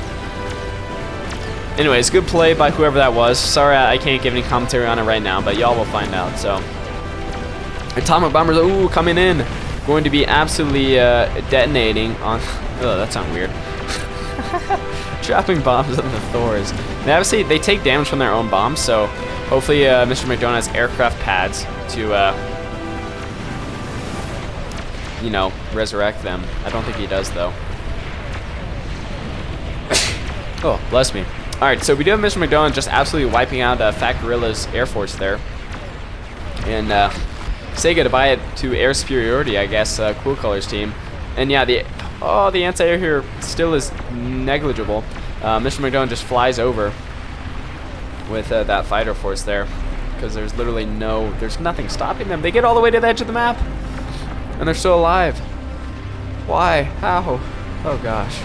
Anyways, good play by whoever that was. Sorry I can't give any commentary on it right now, but y'all will find out, so. Atomic bombers, ooh, coming in. Going to be absolutely detonating on, oh, that sounds weird. Dropping bombs on the Thors. Now, obviously, they take damage from their own bombs, so hopefully Mr. McDonough has aircraft pads to, you know, resurrect them. I don't think he does, though. Oh, bless me. Alright, so we do have Mr. McDonough just absolutely wiping out Fat Gorilla's Air Force there. And say goodbye to air superiority, I guess, Cool Colors team. And yeah, the anti-air here still is negligible. Mr. McDonough just flies over with that fighter force there. Because there's literally there's nothing stopping them. They get all the way to the edge of the map. And they're still alive. Why? How? Oh gosh.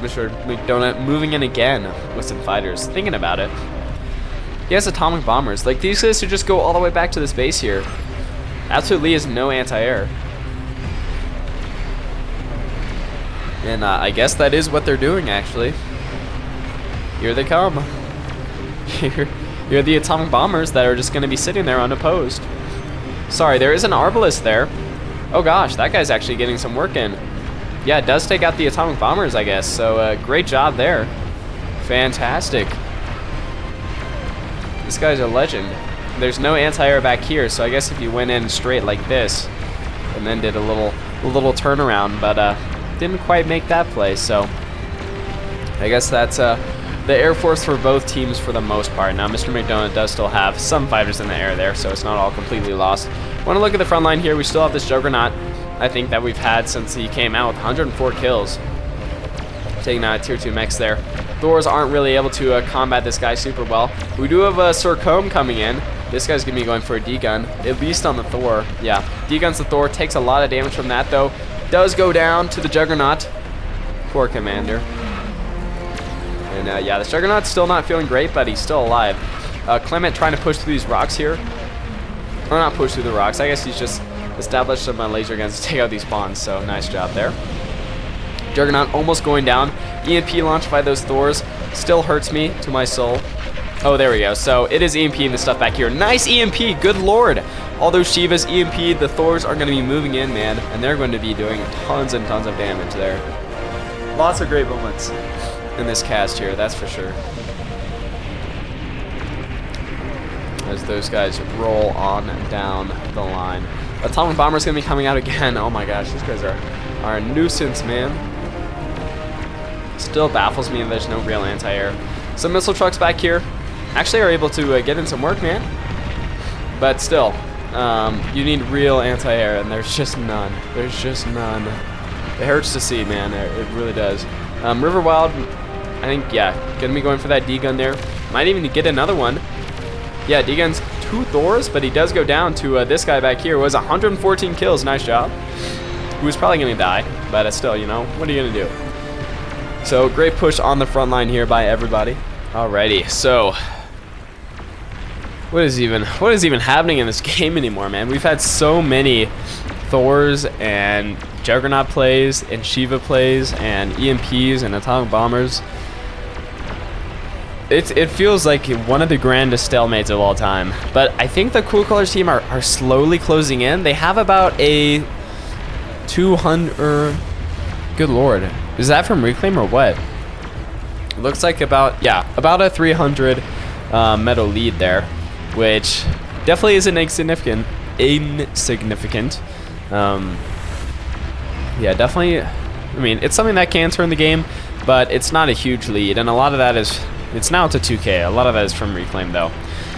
Mr. McDonough moving in again with some fighters. Thinking about it. He has atomic bombers. Like, these guys should just go all the way back to this base here. Absolutely is no anti-air. And I guess that is what they're doing, actually. Here they come. Here are the atomic bombers that are just going to be sitting there unopposed. Sorry, there is an Arbalest there. Oh gosh, that guy's actually getting some work in. Yeah, it does take out the atomic bombers, I guess. So great job there. Fantastic. This guy's a legend. There's no anti-air back here, so I guess if you went in straight like this and then did a little turnaround, but didn't quite make that play. So I guess that's the Air Force for both teams for the most part. Now, Mr. McDonough does still have some fighters in the air there, so it's not all completely lost. Want to look at the front line here. We still have this Juggernaut, I think, that we've had since he came out with 104 kills. Taking out tier 2 mechs there. Thors aren't really able to combat this guy super well. We do have Sir Combe coming in. This guy's going to be going for a D-gun, at least on the Thor. Yeah, D-gun's the Thor. Takes a lot of damage from that, though. Does go down to the Juggernaut. Poor commander. And yeah, the Juggernaut's still not feeling great, but he's still alive. Clement trying to push through these rocks here. Or not push through the rocks. I guess he's just established some laser guns to take out these spawns, so nice job there. Juggernaut almost going down. EMP launched by those Thors still hurts me to my soul. Oh, there we go. So it is EMPing the stuff back here. Nice EMP, good lord. All those Shivas, EMP, the Thors are going to be moving in, man. And they're going to be doing tons and tons of damage there. Lots of great moments in this cast here, that's for sure. As those guys roll on down the line. Atomic Bomber's going to be coming out again. Oh my gosh, these guys are a nuisance, man. Still baffles me that there's no real anti-air. Some missile trucks back here actually are able to get in some work, man. But still, you need real anti-air, and there's just none. There's just none. It hurts to see, man. It really does. River Wild, I think, yeah, gonna be going for that D-gun there. Might even get another one. Yeah, D-gun's 2 Thors, but he does go down to this guy back here. It was 114 kills. Nice job. Who was probably gonna die, but still, you know, what are you gonna do? So great push on the front line here by everybody. Alrighty, so what is even happening in this game anymore, man? We've had so many Thors and Juggernaut plays and Shiva plays and EMPs and Atomic Bombers. It feels like one of the grandest stalemates of all time. But I think the Cool Colors team are slowly closing in. They have about a 200. Good lord. Is that from Reclaim or what? It looks like about a 300 medal lead there, which definitely isn't insignificant. Yeah, definitely. I mean, it's something that can turn the game, but it's not a huge lead, and a lot of that is, it's now to 2K. A lot of that is from Reclaim, though.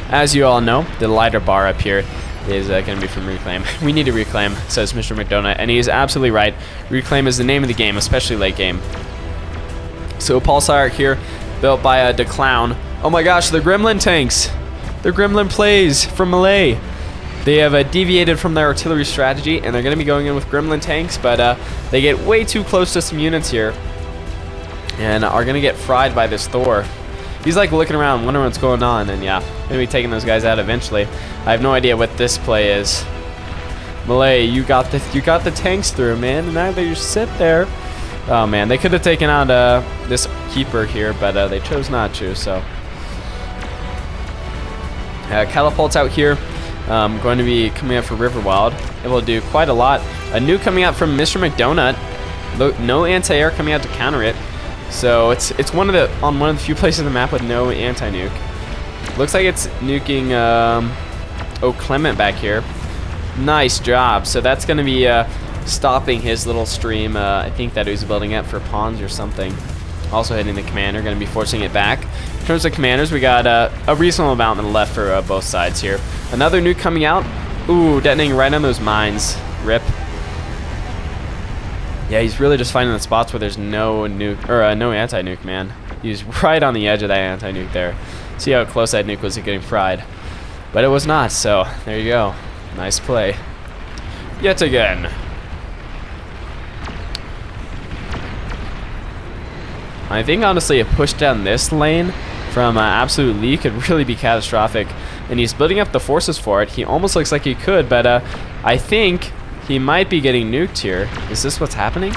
As you all know, the lighter bar up here is going to be from Reclaim. We need to Reclaim, says Mr. McDonough, and he is absolutely right. Reclaim is the name of the game, especially late game. So Pulsar here, built by the Clown. Oh my gosh, the Gremlin tanks. The Gremlin plays from Malay. They have deviated from their artillery strategy, and they're going to be going in with Gremlin tanks, but they get way too close to some units here, and are going to get fried by this Thor. He's like looking around, wondering what's going on, and yeah, going to be taking those guys out eventually. I have no idea what this play is. Malay, you got the tanks through, man, and now they just sit there. Oh man, they could have taken out this keeper here, but they chose not to. So catapults out here. Going to be coming out for Riverwild. It will do quite a lot. A nuke coming out from Mr. McDonut. No anti-air coming out to counter it. So it's on one of the few places on the map with no anti-nuke. Looks like it's nuking Clement back here. Nice job. So that's going to be stopping his little stream. I think that he was building up for pawns or something. Also hitting the commander. Going to be forcing it back. In terms of commanders, we got a reasonable amount on the left for both sides here. Another nuke coming out. Ooh, detonating right on those mines. Rip. Yeah, he's really just finding the spots where there's no nuke, or no anti-nuke, man. He's right on the edge of that anti-nuke there. See how close that nuke was to getting fried. But it was not, so there you go. Nice play. Yet again. I think, honestly, a push down this lane from Absolute Lee could really be catastrophic. And he's building up the forces for it. He almost looks like he could, but I think he might be getting nuked here. Is this what's happening?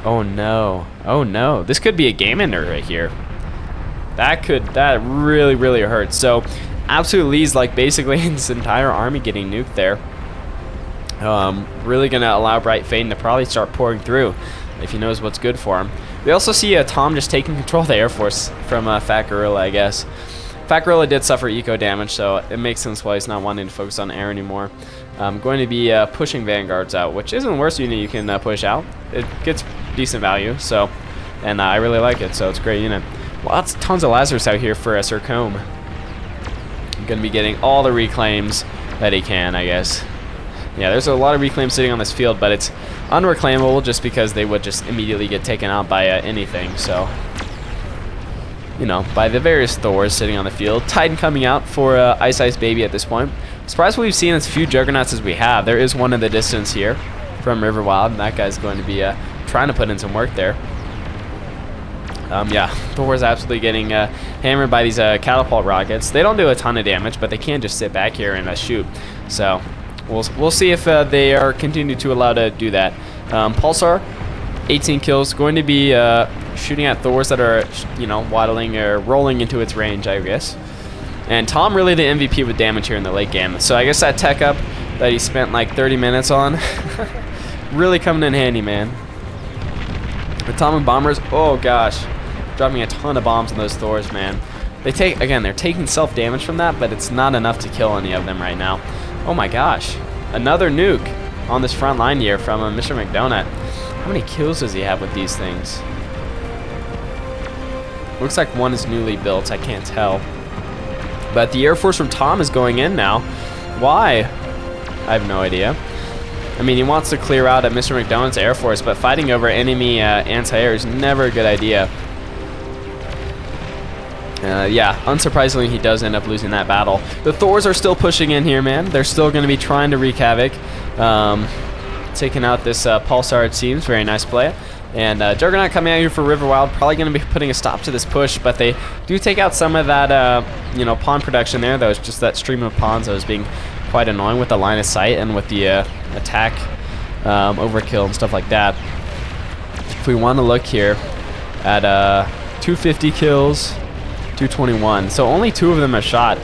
Oh no. Oh no. This could be a game ender right here. That really, really hurts. So Absolute Lee's like basically his entire army getting nuked there. Really gonna allow Bright Fane to probably start pouring through if he knows what's good for him. We also see Tom just taking control of the Air Force from Fat Gorilla, I guess. Fat Gorilla did suffer eco damage, so it makes sense why he's not wanting to focus on air anymore. Going to be pushing Vanguards out, which isn't the worst unit you can push out. It gets decent value, so, and I really like it, so it's a great unit. Tons of Lazarus out here for Sir Combe. Going to be getting all the reclaims that he can, I guess. Yeah, there's a lot of reclaims sitting on this field, but it's unreclaimable just because they would just immediately get taken out by anything, so, you know, by the various Thors sitting on the field. Titan coming out for Ice Ice Baby at this point. Surprised what we've seen as few Juggernauts as we have. There is one in the distance here from Riverwild, and that guy's going to be trying to put in some work there. Yeah, Thor's absolutely getting hammered by these catapult rockets. They don't do a ton of damage, but they can just sit back here and shoot. So we'll see if they are continuing to allow to do that. Pulsar 18 kills. Going to be shooting at Thors that are, you know, waddling or rolling into its range, I guess. And Tom really the MVP with damage here in the late game. So I guess that tech up that he spent like 30 minutes on really coming in handy, man. Atomic bombers, oh gosh, dropping a ton of bombs on those Thors, man. They take, again, they're taking self damage from that, but it's not enough to kill any of them right now. Oh my gosh, another nuke on this front line here from Mr. McDonut. How many kills does he have with these things? Looks like one is newly built, I can't tell. But the Air Force from Tom is going in now. Why? I have no idea. I mean, he wants to clear out at Mr. McDonald's Air Force, but fighting over enemy anti-air is never a good idea. Yeah, unsurprisingly, he does end up losing that battle. The Thors are still pushing in here, man. They're still going to be trying to wreak havoc. Taking out this Pulsar, it seems. Very nice play. And Juggernaut coming out here for Riverwild, probably going to be putting a stop to this push, but they do take out some of that, you know, pawn production there. That was just that stream of pawns that was being quite annoying with the line of sight and with the attack overkill and stuff like that. If we want to look here at 250 kills, 221, so only 2 of them are shot.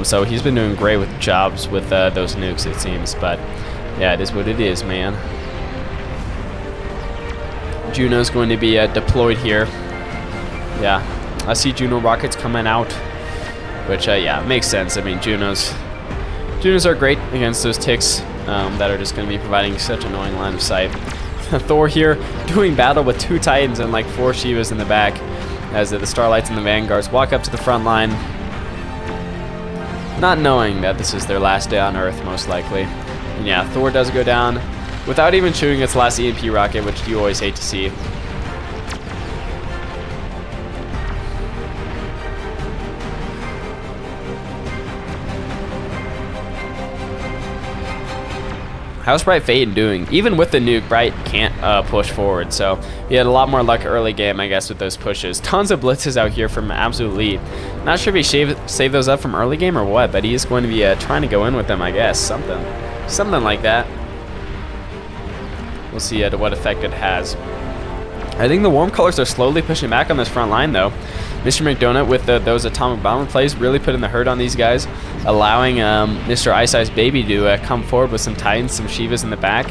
So he's been doing great with jobs with those nukes, it seems. But yeah, it is what it is, man. Juno's going to be deployed here. Yeah, I see Juno rockets coming out, which yeah, makes sense. I mean, Junos are great against those ticks that are just going to be providing such annoying line of sight. Thor here doing battle with 2 Titans and like 4 Shivas in the back as the Starlights and the Vanguards walk up to the front line, not knowing that this is their last day on Earth, most likely. And yeah, Thor does go down without even shooting its last EMP rocket, which you always hate to see. How's Bright Fade doing? Even with the nuke, Bright can't push forward, so he had a lot more luck early game, I guess, with those pushes. Tons of blitzes out here from Absolute Lead. Not sure if he saved those up from early game or what, but he is going to be trying to go in with them, I guess. Something like that. We'll see to what effect it has. I think the warm colors are slowly pushing back on this front line, though. Mr. McDonut with those atomic bomber plays really putting the hurt on these guys, allowing Mr. Ice Ice Baby to come forward with some Titans, some Shivas in the back.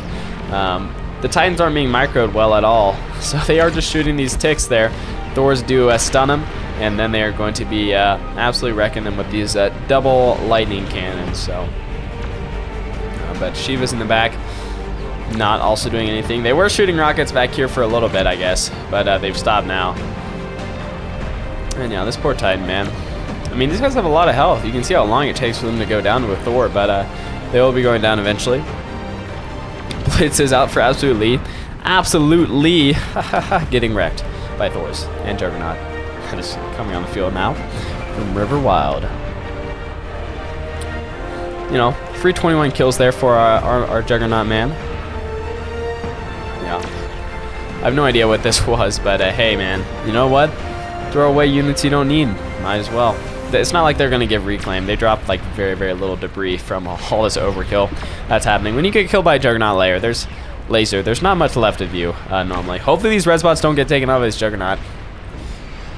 The Titans aren't being microed well at all, so they are just shooting these ticks there. Thors do stun them, and then they are going to be absolutely wrecking them with these double lightning cannons. So, but Shivas in the back, not also doing anything. They were shooting rockets back here for a little bit, I guess, but they've stopped now. And yeah, this poor Titan, man. I mean, these guys have a lot of health. You can see how long it takes for them to go down to a Thor, but they will be going down eventually. Blitz is out for Absolute Lee. Absolute Lee getting wrecked by Thors and Juggernaut. That is coming on the field now from Riverwild. You know, 321 kills there for our Juggernaut, man. Yeah. I have no idea what this was, but hey, man, you know what? Throw away units you don't need. Might as well. It's not like they're going to give reclaim. They drop like very, very little debris from all this overkill that's happening. When you get killed by a Juggernaut there's not much left of you normally. Hopefully these red spots don't get taken out of his Juggernaut.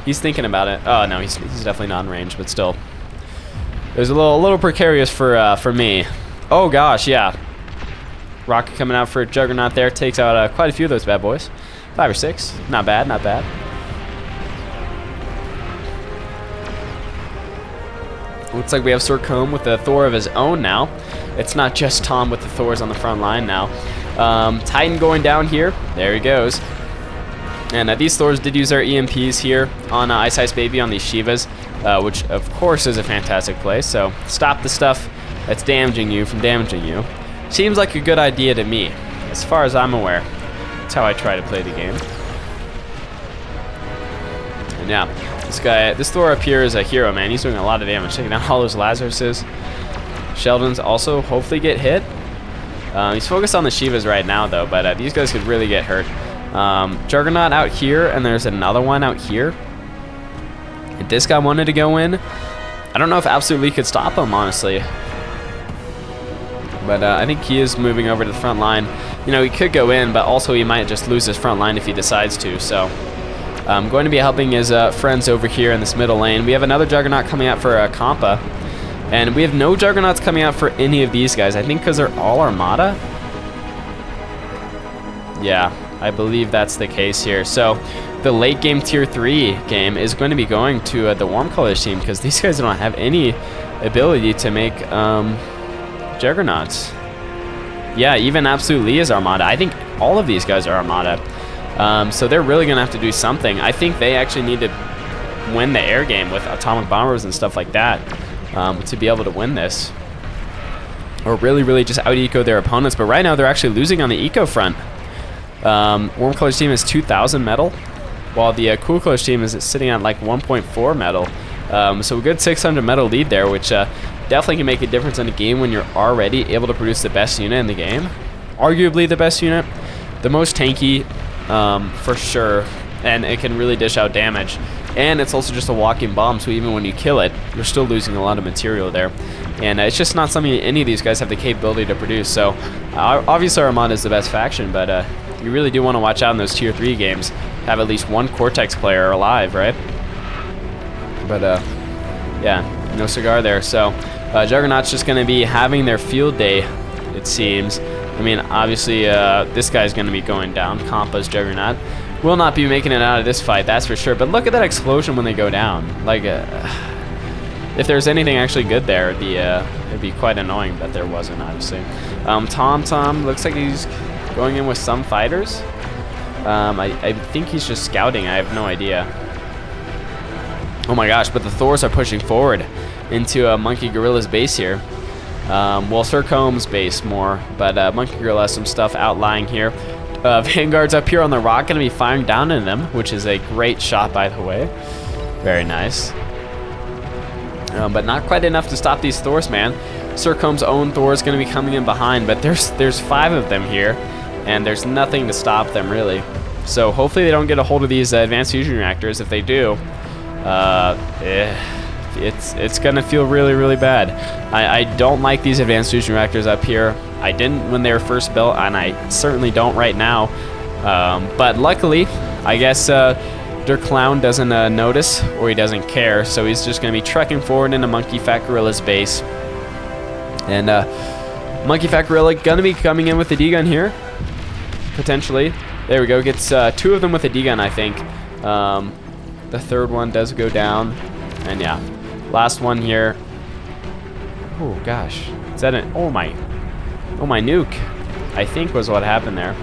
He's thinking about it. Oh no, he's definitely not in range, but still. It was a little precarious for me. Oh gosh, yeah. Rocket coming out for Juggernaut there. Takes out quite a few of those bad boys. 5 or 6. Not bad, not bad. Looks like we have Sir Combe with a Thor of his own now. It's not just Tom with the Thors on the front line now. Titan going down here. There he goes. And these Thors did use their EMPs here on Ice Ice Baby on these Shivas, which of course is a fantastic play. So stop the stuff that's damaging you from damaging you. Seems like a good idea to me, as far as I'm aware. That's how I try to play the game. And yeah, this Thor up here is a hero, man. He's doing a lot of damage, taking out all those Lazaruses. Sheldon's also hopefully get hit. He's focused on the Shivas right now, though, but these guys could really get hurt. Juggernaut out here, and there's another one out here. If this guy wanted to go in, I don't know if Absolutely could stop him, honestly. But I think he is moving over to the front line. You know, he could go in, but also he might just lose his front line if he decides to. So I'm going to be helping his friends over here in this middle lane. We have another Juggernaut coming out for Compa. And we have no Juggernauts coming out for any of these guys. I think because they're all Armada. Yeah, I believe that's the case here. So the late game tier 3 game is going to be going to the Warm Colors team because these guys don't have any ability to make Juggernauts. Yeah, even Absolute Lee is Armada. I think all of these guys are Armada. So they're really going to have to do something. I think they actually need to win the air game with atomic bombers and stuff like that to be able to win this. Or really just out-eco their opponents. But right now they're actually losing on the eco front. Warm Colors team is 2,000 metal, while the Cool Colors team is sitting at like 1.4 metal. So a good 600 metal lead there, which definitely can make a difference in the game when you're already able to produce the best unit in the game. Arguably the best unit, the most tanky for sure, and it can really dish out damage. And it's also just a walking bomb, so even when you kill it, you're still losing a lot of material there. And it's just not something any of these guys have the capability to produce. So obviously Armada is the best faction, but you really do want to watch out in those tier 3 games. Have at least one Cortex player alive, right? But yeah, no cigar there. So Juggernaut's just going to be having their field day, it seems. I mean, obviously this guy's going to be going down. Compa's Juggernaut will not be making it out of this fight, that's for sure. But look at that explosion when they go down. Like, if there's anything actually good there, it'd be quite annoying, but there wasn't, obviously. Tom looks like he's going in with some fighters. I think he's just scouting. I have no idea. Oh my gosh, but the Thors are pushing forward into Monkey Gorilla's base here. Well, Sir Combs' base more, but Monkey Gorilla has some stuff outlying here. Vanguard's up here on the rock, going to be firing down into them, which is a great shot, by the way. Very nice. But not quite enough to stop these Thors, man. Sir Combs' own Thor is going to be coming in behind, but there's 5 of them here, and there's nothing to stop them, really. So hopefully they don't get a hold of these advanced fusion reactors. If they do, it's going to feel really bad. I don't like these advanced fusion reactors up here. I didn't when they were first built, and I certainly don't right now. But luckily, I guess their clown doesn't notice, or he doesn't care, so he's just going to be trekking forward into Monkey Fat Gorilla's base. And Monkey Fat Gorilla going to be coming in with the D-gun here, potentially. There we go, gets 2 of them with a D-gun, I think. The third one does go down, and yeah, last one here. Oh gosh, is that an, oh my nuke, I think was what happened there.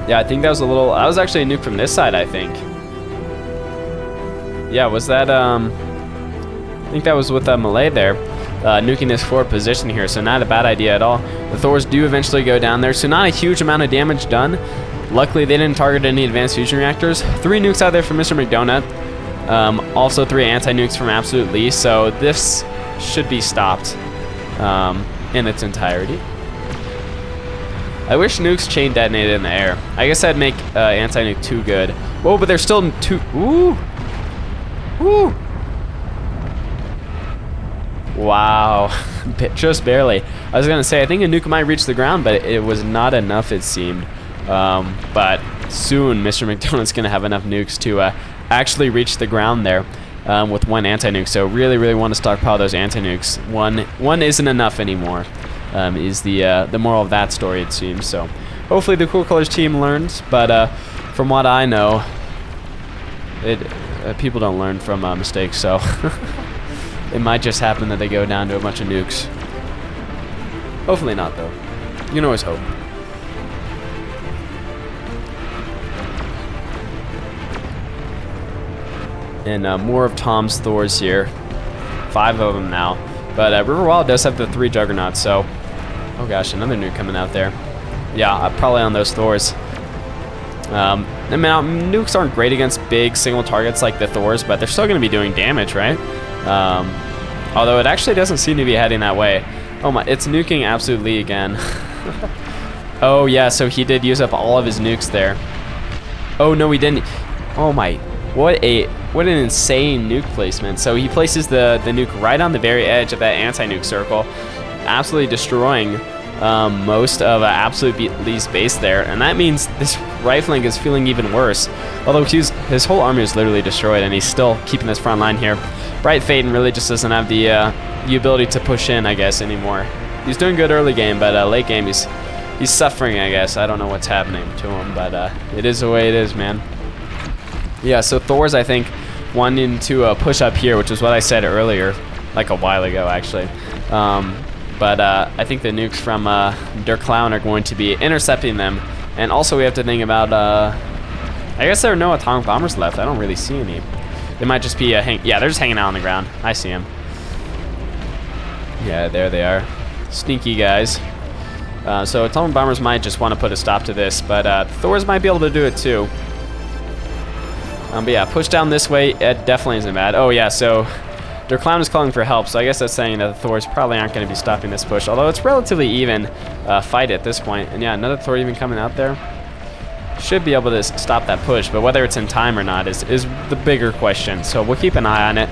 Yeah, I think that was that was actually a nuke from this side, I think. Yeah, was that, I think that was with Malay there, nuking this forward position here, so not a bad idea at all. The Thors do eventually go down there, so not a huge amount of damage done. Luckily, they didn't target any advanced fusion reactors. 3 nukes out there from Mr. McDonut. Also 3 anti-nukes from Absolute Lee, so this should be stopped in its entirety. I wish nukes chain detonated in the air. I guess that'd make anti-nuke too good. Whoa, but there's still 2. Ooh! Woo! Wow. Just barely. I was going to say, I think a nuke might reach the ground, but it was not enough, it seemed. But soon, Mr. McDonald's going to have enough nukes to actually reach the ground there with 1 anti-nuke. So really want to stockpile those anti-nukes. One isn't enough anymore. Is the moral of that story, it seems. So hopefully the Cool Colors team learns, but from what I know, people don't learn from mistakes, so it might just happen that they go down to a bunch of nukes. Hopefully not, though. You can always hope. And more of Tom's Thors here. 5 of them now. But Riverwild does have the 3 Juggernauts, so... Oh gosh, another nuke coming out there. Yeah, probably on those Thors. I mean, nukes aren't great against big single targets like the Thors, but they're still going to be doing damage, right? Although it actually doesn't seem to be heading that way. Oh my, it's nuking absolutely again. Oh yeah, so he did use up all of his nukes there. Oh no, he didn't. Oh my. What an insane nuke placement. So he places the nuke right on the very edge of that anti-nuke circle, absolutely destroying most of Absolute Lee's base there, and that means this right flank is feeling even worse. Although his whole army is literally destroyed, and he's still keeping this front line here. Bright Faden really just doesn't have the ability to push in, I guess, anymore. He's doing good early game, but late game he's suffering, I guess. I don't know what's happening to him, but it is the way it is, man. Yeah, so Thor's, I think, wanting to push up here, which is what I said earlier, like a while ago, actually. But I think the nukes from Der Clown are going to be intercepting them. And also we have to think about, I guess there are no atomic bombers left. I don't really see any. They might just be, yeah, they're just hanging out on the ground. I see them. Yeah, there they are. Sneaky guys. So atomic bombers might just want to put a stop to this, but Thors might be able to do it too. But yeah, push down this way, it definitely isn't bad. Oh yeah, so Der Clown is calling for help, so I guess that's saying that the Thors probably aren't going to be stopping this push, although it's relatively even fight at this point. And yeah, another Thor even coming out there. Should be able to stop that push, but whether it's in time or not is the bigger question. So we'll keep an eye on it.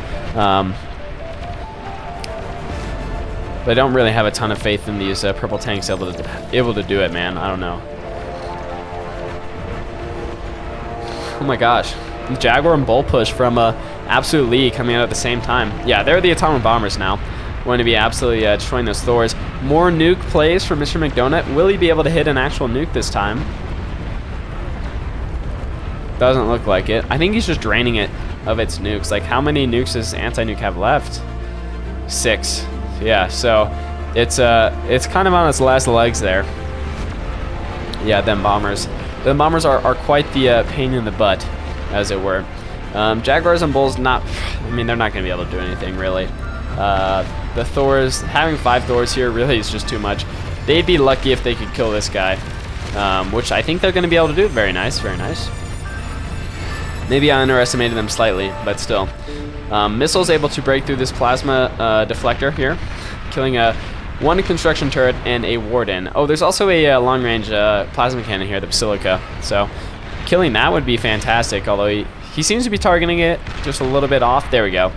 But I don't really have a ton of faith in these purple tanks able to do it, man. I don't know. Oh my gosh. Jaguar and Bull push from Absolute Lee coming out at the same time. Yeah, they're the atomic bombers now. Going to be absolutely destroying those Thors. More nuke plays for Mr. McDonut. Will he be able to hit an actual nuke this time? Doesn't look like it. I think he's just draining it of its nukes. Like, how many nukes does anti-nuke have left? 6. Yeah, so it's kind of on its last legs there. Yeah, them bombers. The bombers are quite the pain in the butt, as it were. Jaguars and Bulls not, I mean, they're not going to be able to do anything, really. The Thors, having 5 Thors here really is just too much. They'd be lucky if they could kill this guy, which I think they're going to be able to do. Very nice, very nice. Maybe I underestimated them slightly, but still. Missile's able to break through this plasma deflector here, killing one construction turret and a warden. Oh, there's also a long-range plasma cannon here, the Basilica. So killing that would be fantastic, although he seems to be targeting it just a little bit off. There we go.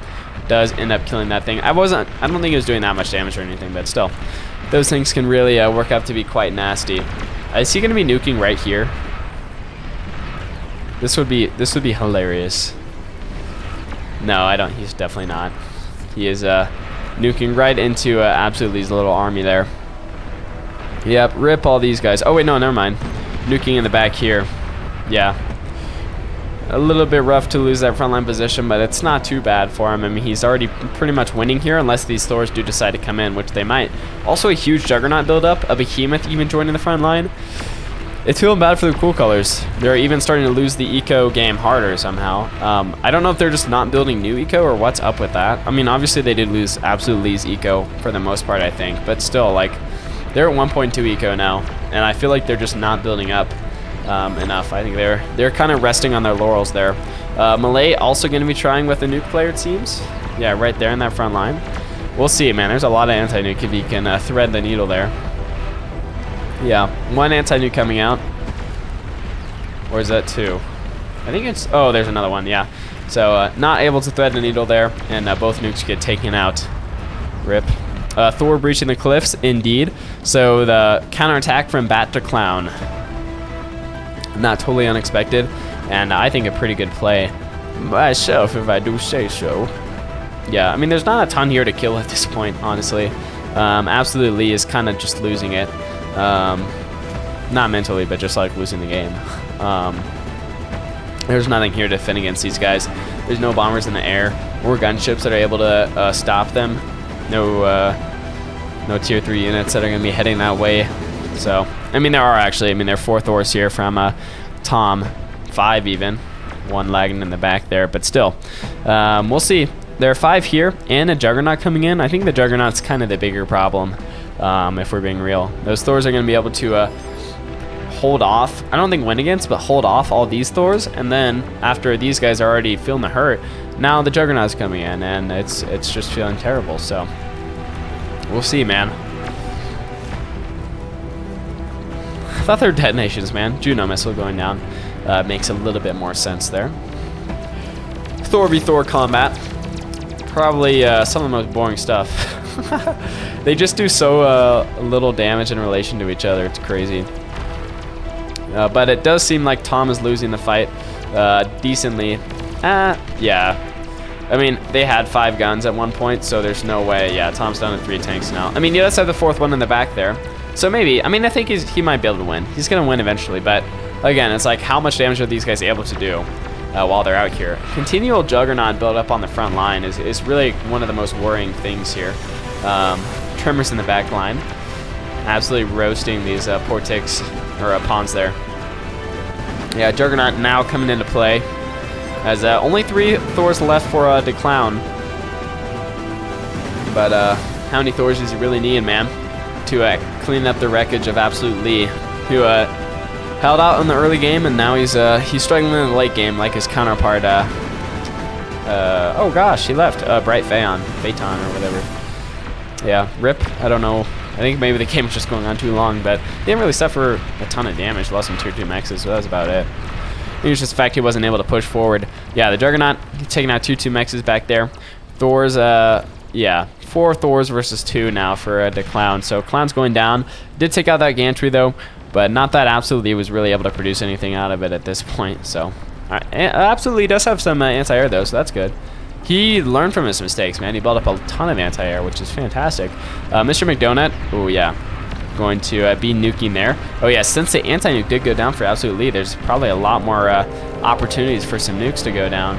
Does end up killing that thing. I don't think he was doing that much damage or anything, but still. Those things can really work out to be quite nasty. Is he going to be nuking right here? This would be hilarious. No, I don't. He's definitely not. He is nuking right into Absolute Lee's little army there. Yep, rip all these guys. Oh wait, no, never mind. Nuking in the back here. Yeah. A little bit rough to lose that frontline position, but it's not too bad for him. I mean, he's already pretty much winning here, unless these Thors do decide to come in, which they might. Also, a huge Juggernaut buildup, a Behemoth even joining the front line. It's feeling bad for the Cool Colors. They're even starting to lose the eco game harder somehow. I don't know if they're just not building new eco or what's up with that. I mean, obviously they did lose Absolute Lee's eco for the most part, I think, but still, like, they're at 1.2 eco now, and I feel like they're just not building up enough. I think they're kind of resting on their laurels there. Malay also going to be trying with a nuke player, it seems. Yeah, right there in that front line. We'll see, man. There's a lot of anti-nuke if he can thread the needle there. Yeah, 1 anti-nuke coming out. Or is that 2? I think it's... Oh, there's another one, yeah. So, not able to thread the needle there, and both nukes get taken out. Rip. Thor breaching the cliffs, indeed. So, the counterattack from Bat to Clown. Not totally unexpected, and I think a pretty good play. Myself, if I do say so. Yeah, I mean, there's not a ton here to kill at this point, honestly. Absolute Lee is kind of just losing it. Not mentally, but just like losing the game. There's nothing here to defend against these guys. There's no bombers in the air or gunships that are able to stop them. No tier 3 units that are going to be heading that way. So, I mean, there are actually. I mean, there are 4 Thors here from Tom, 5 even. 1 lagging in the back there, but still. We'll see. There are 5 here and a Juggernaut coming in. I think the Juggernaut's kind of the bigger problem. If we're being real. Those Thors are going to be able to hold off, I don't think win against, but hold off all these Thors, and then after these guys are already feeling the hurt, now the Juggernaut's coming in, and it's just feeling terrible, so we'll see, man. I thought they were detonations, man. Juno missile going down makes a little bit more sense there. Thor v Thor combat. Probably some of the most boring stuff. They just do so little damage in relation to each other. It's crazy. But it does seem like Tom is losing the fight decently. Yeah. I mean, they had 5 guns at one point, so there's no way. Yeah, Tom's down to 3 tanks now. I mean, he does have the 4th one in the back there. So maybe, I mean, I think he might be able to win. He's going to win eventually, but again, it's like how much damage are these guys able to do while they're out here? Continual Juggernaut build up on the front line is really one of the most worrying things here. Tremors in the back line. Absolutely roasting these poor ticks, or pawns there. Yeah, Juggernaut now coming into play. As only 3 Thors left for the Clown. But how many Thors does he really need, man, to clean up the wreckage of Absolute Lee, who held out in the early game, and now he's struggling in the late game like his counterpart. Oh gosh, he left. Bright Phaeton or whatever. Yeah, rip. I don't know. I think maybe the game was just going on too long, but he didn't really suffer a ton of damage. Lost some tier 2 mexes, so that was about it. It was just the fact he wasn't able to push forward. Yeah, the Juggernaut taking out 2 mexes back there. Thor's, yeah, 4 Thors versus 2 now for the Clown. So Clown's going down. Did take out that gantry though, but not that Absolutely was really able to produce anything out of it at this point. So Absolutely does have some anti-air though, so that's good. He learned from his mistakes, man. He built up a ton of anti-air, which is fantastic. Mr. McDonut, oh yeah, going to be nuking there. Oh yeah, since the anti-nuke did go down for Absolute Lee, there's probably a lot more opportunities for some nukes to go down.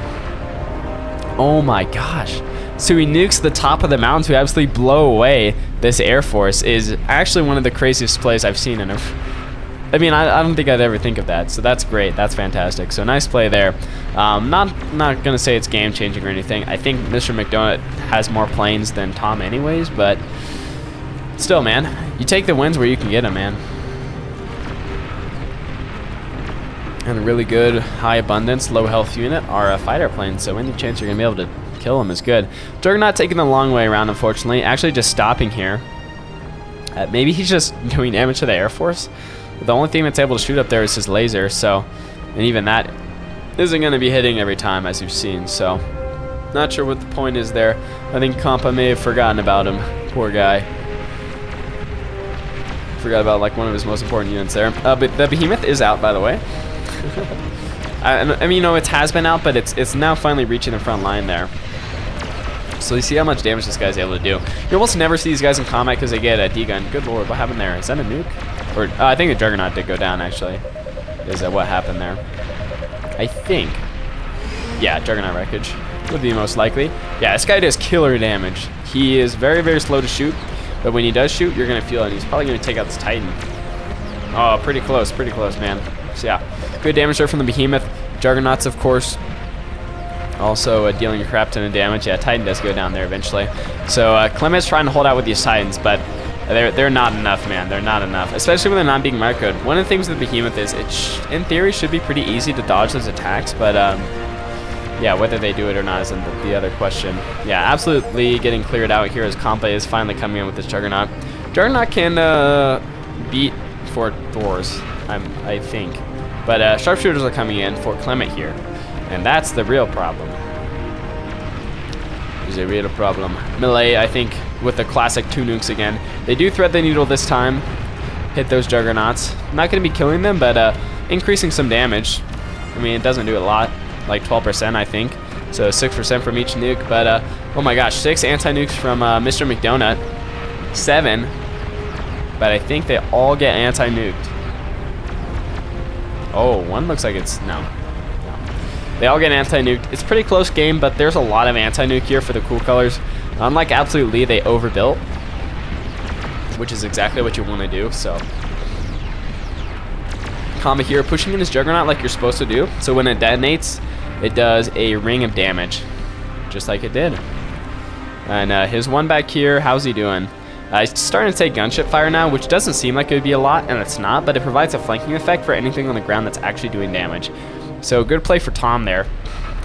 Oh my gosh. So he nukes the top of the mountain to absolutely blow away this Air Force is actually one of the craziest plays I've seen in a... I mean, I don't think I'd ever think of that, so that's great. That's fantastic. So nice play there. Not going to say it's game-changing or anything. I think Mr. McDonut has more planes than Tom anyways, but still, man, you take the wins where you can get them, man. And a really good high abundance, low health unit are fighter planes, so any chance you're going to be able to kill them is good. Juggernaut taking the long way around, unfortunately. Actually just stopping here. Maybe he's just doing damage to the Air Force. The only thing that's able to shoot up there is his laser, so, and even that isn't going to be hitting every time, as you've seen, so not sure what the point is there. I think Compa may have forgotten about him. Poor guy. Forgot about like one of his most important units there. But the Behemoth is out, by the way. I mean, you know, it has been out, but it's now finally reaching the front line there. So you see how much damage this guy's able to do. You almost never see these guys in combat because they get a D-gun. Good lord, what happened there? Is that a nuke? Or I think the Juggernaut did go down, actually. Is that what happened there? I think. Yeah, Juggernaut wreckage would be most likely. Yeah, this guy does killer damage. He is very, very slow to shoot, but when he does shoot, you're going to feel it. He's probably going to take out this Titan. Oh, pretty close, man. So yeah, good damage there from the Behemoth. Juggernauts, of course, also dealing a crap ton of damage. Yeah, Titan does go down there eventually. So Clement's trying to hold out with these Titans, but they're not enough, man. They're not enough, especially when they're not being microed. One of the things with the Behemoth is it, in theory, should be pretty easy to dodge those attacks, but yeah, whether they do it or not isn't the other question. Yeah, absolutely getting cleared out here as Compa is finally coming in with this Juggernaut. Juggernaut can beat 4 Thors, I think, but sharpshooters are coming in for Clement here, and that's the real problem. There's a real problem. Melee, I think, with the classic 2 nukes again. They do thread the needle this time. Hit those Juggernauts. Not going to be killing them, but increasing some damage. I mean, it doesn't do a lot. Like 12%, I think. So 6% from each nuke. But, oh my gosh, 6 anti-nukes from Mr. McDonut. 7. But I think they all get anti-nuked. Oh, one looks like it's... No. They all get anti-nuked. It's a pretty close game, but there's a lot of anti-nuke here for the cool colors. Unlike Absolute Lee, they overbuilt, which is exactly what you want to do. So, Comba here pushing in his Juggernaut like you're supposed to do. So when it detonates, it does a ring of damage, just like it did. And his one back here, how's he doing? He's starting to take gunship fire now, which doesn't seem like it would be a lot, and it's not, but it provides a flanking effect for anything on the ground that's actually doing damage. So good play for Tom there.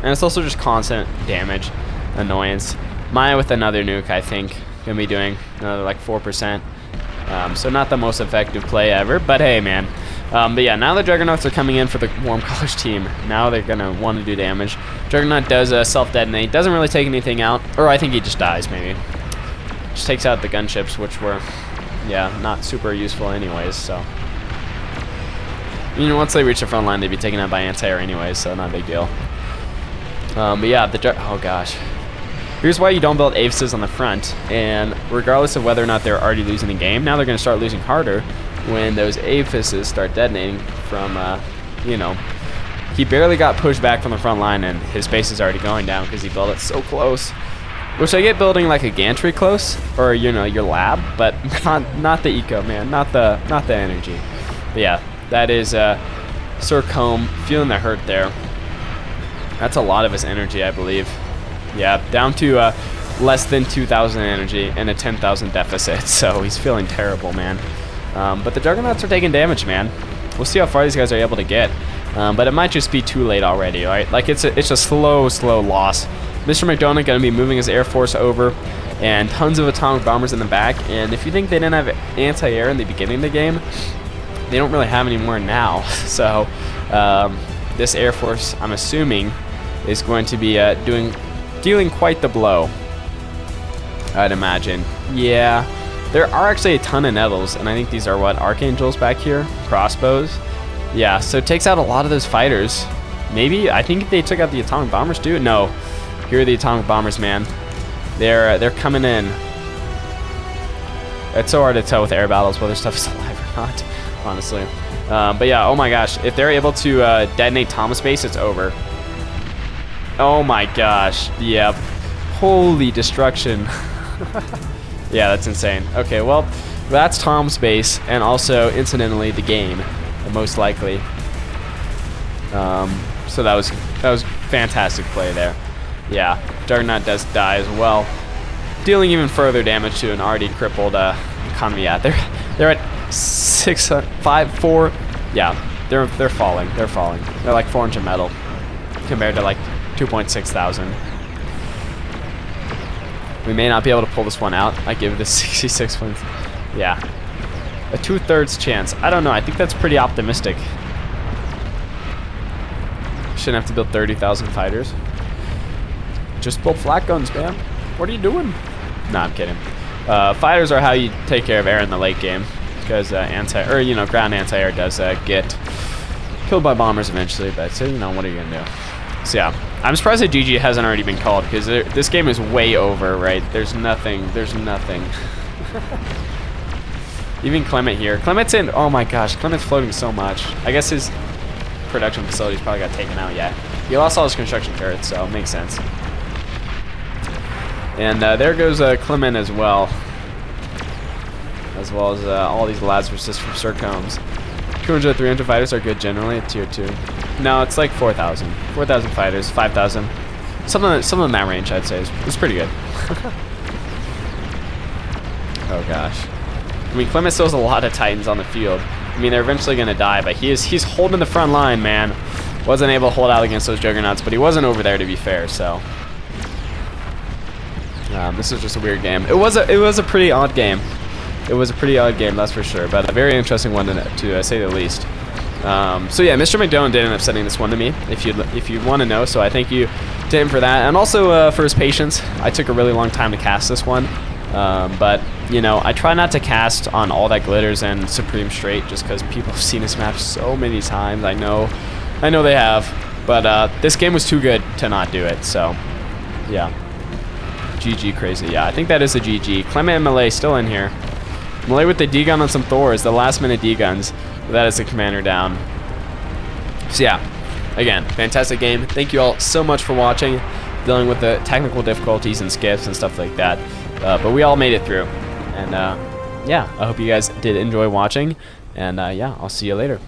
And it's also just constant damage, annoyance. Maya with another nuke, I think, gonna be doing another like 4%. So not the most effective play ever, but hey, man. But yeah, now the Juggernauts are coming in for the Warm Colors team. Now they're going to want to do damage. Juggernaut does self-detonate. Doesn't really take anything out. Or I think he just dies, maybe. Just takes out the gunships, which were, yeah, not super useful anyways, so. You know, once they reach the front line, they'd be taken out by anti-air anyways, so not a big deal. But yeah, oh gosh. Here's why you don't build AVSs on the front, and regardless of whether or not they're already losing the game, now they're going to start losing harder when those AVSs start detonating from, you know, he barely got pushed back from the front line and his base is already going down because he built it so close. Which I get building like a gantry close, or you know, your lab, but not the eco, man, not the energy. But yeah, that is Sir Comb feeling the hurt there. That's a lot of his energy, I believe. Yeah, down to less than 2,000 energy and a 10,000 deficit, so he's feeling terrible, man. But the Juggernauts are taking damage, man. We'll see how far these guys are able to get, but it might just be too late already, right? Like it's a slow loss. Mr. McDonald going to be moving his Air Force over, and tons of atomic bombers in the back. And if you think they didn't have anti-air in the beginning of the game, they don't really have any more now. So this Air Force, I'm assuming, is going to be dealing quite the blow, I'd imagine. Yeah, there are actually a ton of nettles, and I think these are what, Archangels back here, crossbows. Yeah, so it takes out a lot of those fighters. Maybe I think they took out the atomic bombers too. No. Here are the atomic bombers, man. They're coming in. It's so hard to tell with air battles whether stuff is alive or not, honestly. But yeah, oh my gosh, if they're able to detonate Thomas base, it's over. Oh my gosh, yeah, holy destruction. Yeah, that's insane. Okay, well, that's Tom's base, and also incidentally the game, most likely. So that was fantastic play there. Yeah, Juggernaut does die as well, dealing even further damage to an already crippled economy. Yeah, they're at 6, 5, 4. Yeah, they're falling. They're falling. They're like 400 metal compared to like 2.6 thousand. We may not be able to pull this one out. I give it a 66 points. Yeah, a 2/3 chance. I don't know. I think that's pretty optimistic. Shouldn't have to build 30,000 fighters. Just build flat guns, man. What are you doing? Nah, I'm kidding. Fighters are how you take care of air in the late game, because ground anti-air does get killed by bombers eventually. But so you know, what are you gonna do? So yeah, I'm surprised that GG hasn't already been called, because this game is way over, right? There's nothing. There's nothing. Even Clement here. Clement's in. Oh my gosh, Clement's floating so much. I guess his production facilities probably got taken out yet. He lost all his construction turrets, so it makes sense. And there goes Clement as well as all these labs persist from Sir Combs. 200 to 300 fighters are good generally at tier 2. No, it's like 4,000. 4,000 fighters, 5,000. Some in that range, I'd say, is pretty good. Oh gosh. I mean, Clement still has a lot of Titans on the field. I mean, they're eventually going to die, but he's holding the front line, man. Wasn't able to hold out against those Juggernauts, but he wasn't over there, to be fair, so. This is just a weird game. It was a pretty odd game. It was a pretty odd game, that's for sure, but a very interesting one to say the least. So yeah, Mr. McDonald did end up sending this one to me, if you want to know. So I thank you to him for that, and also for his patience. I took a really long time to cast this one, but you know, I try not to cast on All That Glitters and Supreme Straight, just because people have seen this map so many times. I know they have, but this game was too good to not do it. So yeah. GG crazy. Yeah, I think that is a GG. Clement and Malay still in here. Malay with the D-gun on some Thors, the last minute D-guns. That is the commander down. So yeah, again, fantastic game. Thank you all so much for watching, dealing with the technical difficulties and skips and stuff like that. But we all made it through. And yeah, I hope you guys did enjoy watching. And yeah, I'll see you later.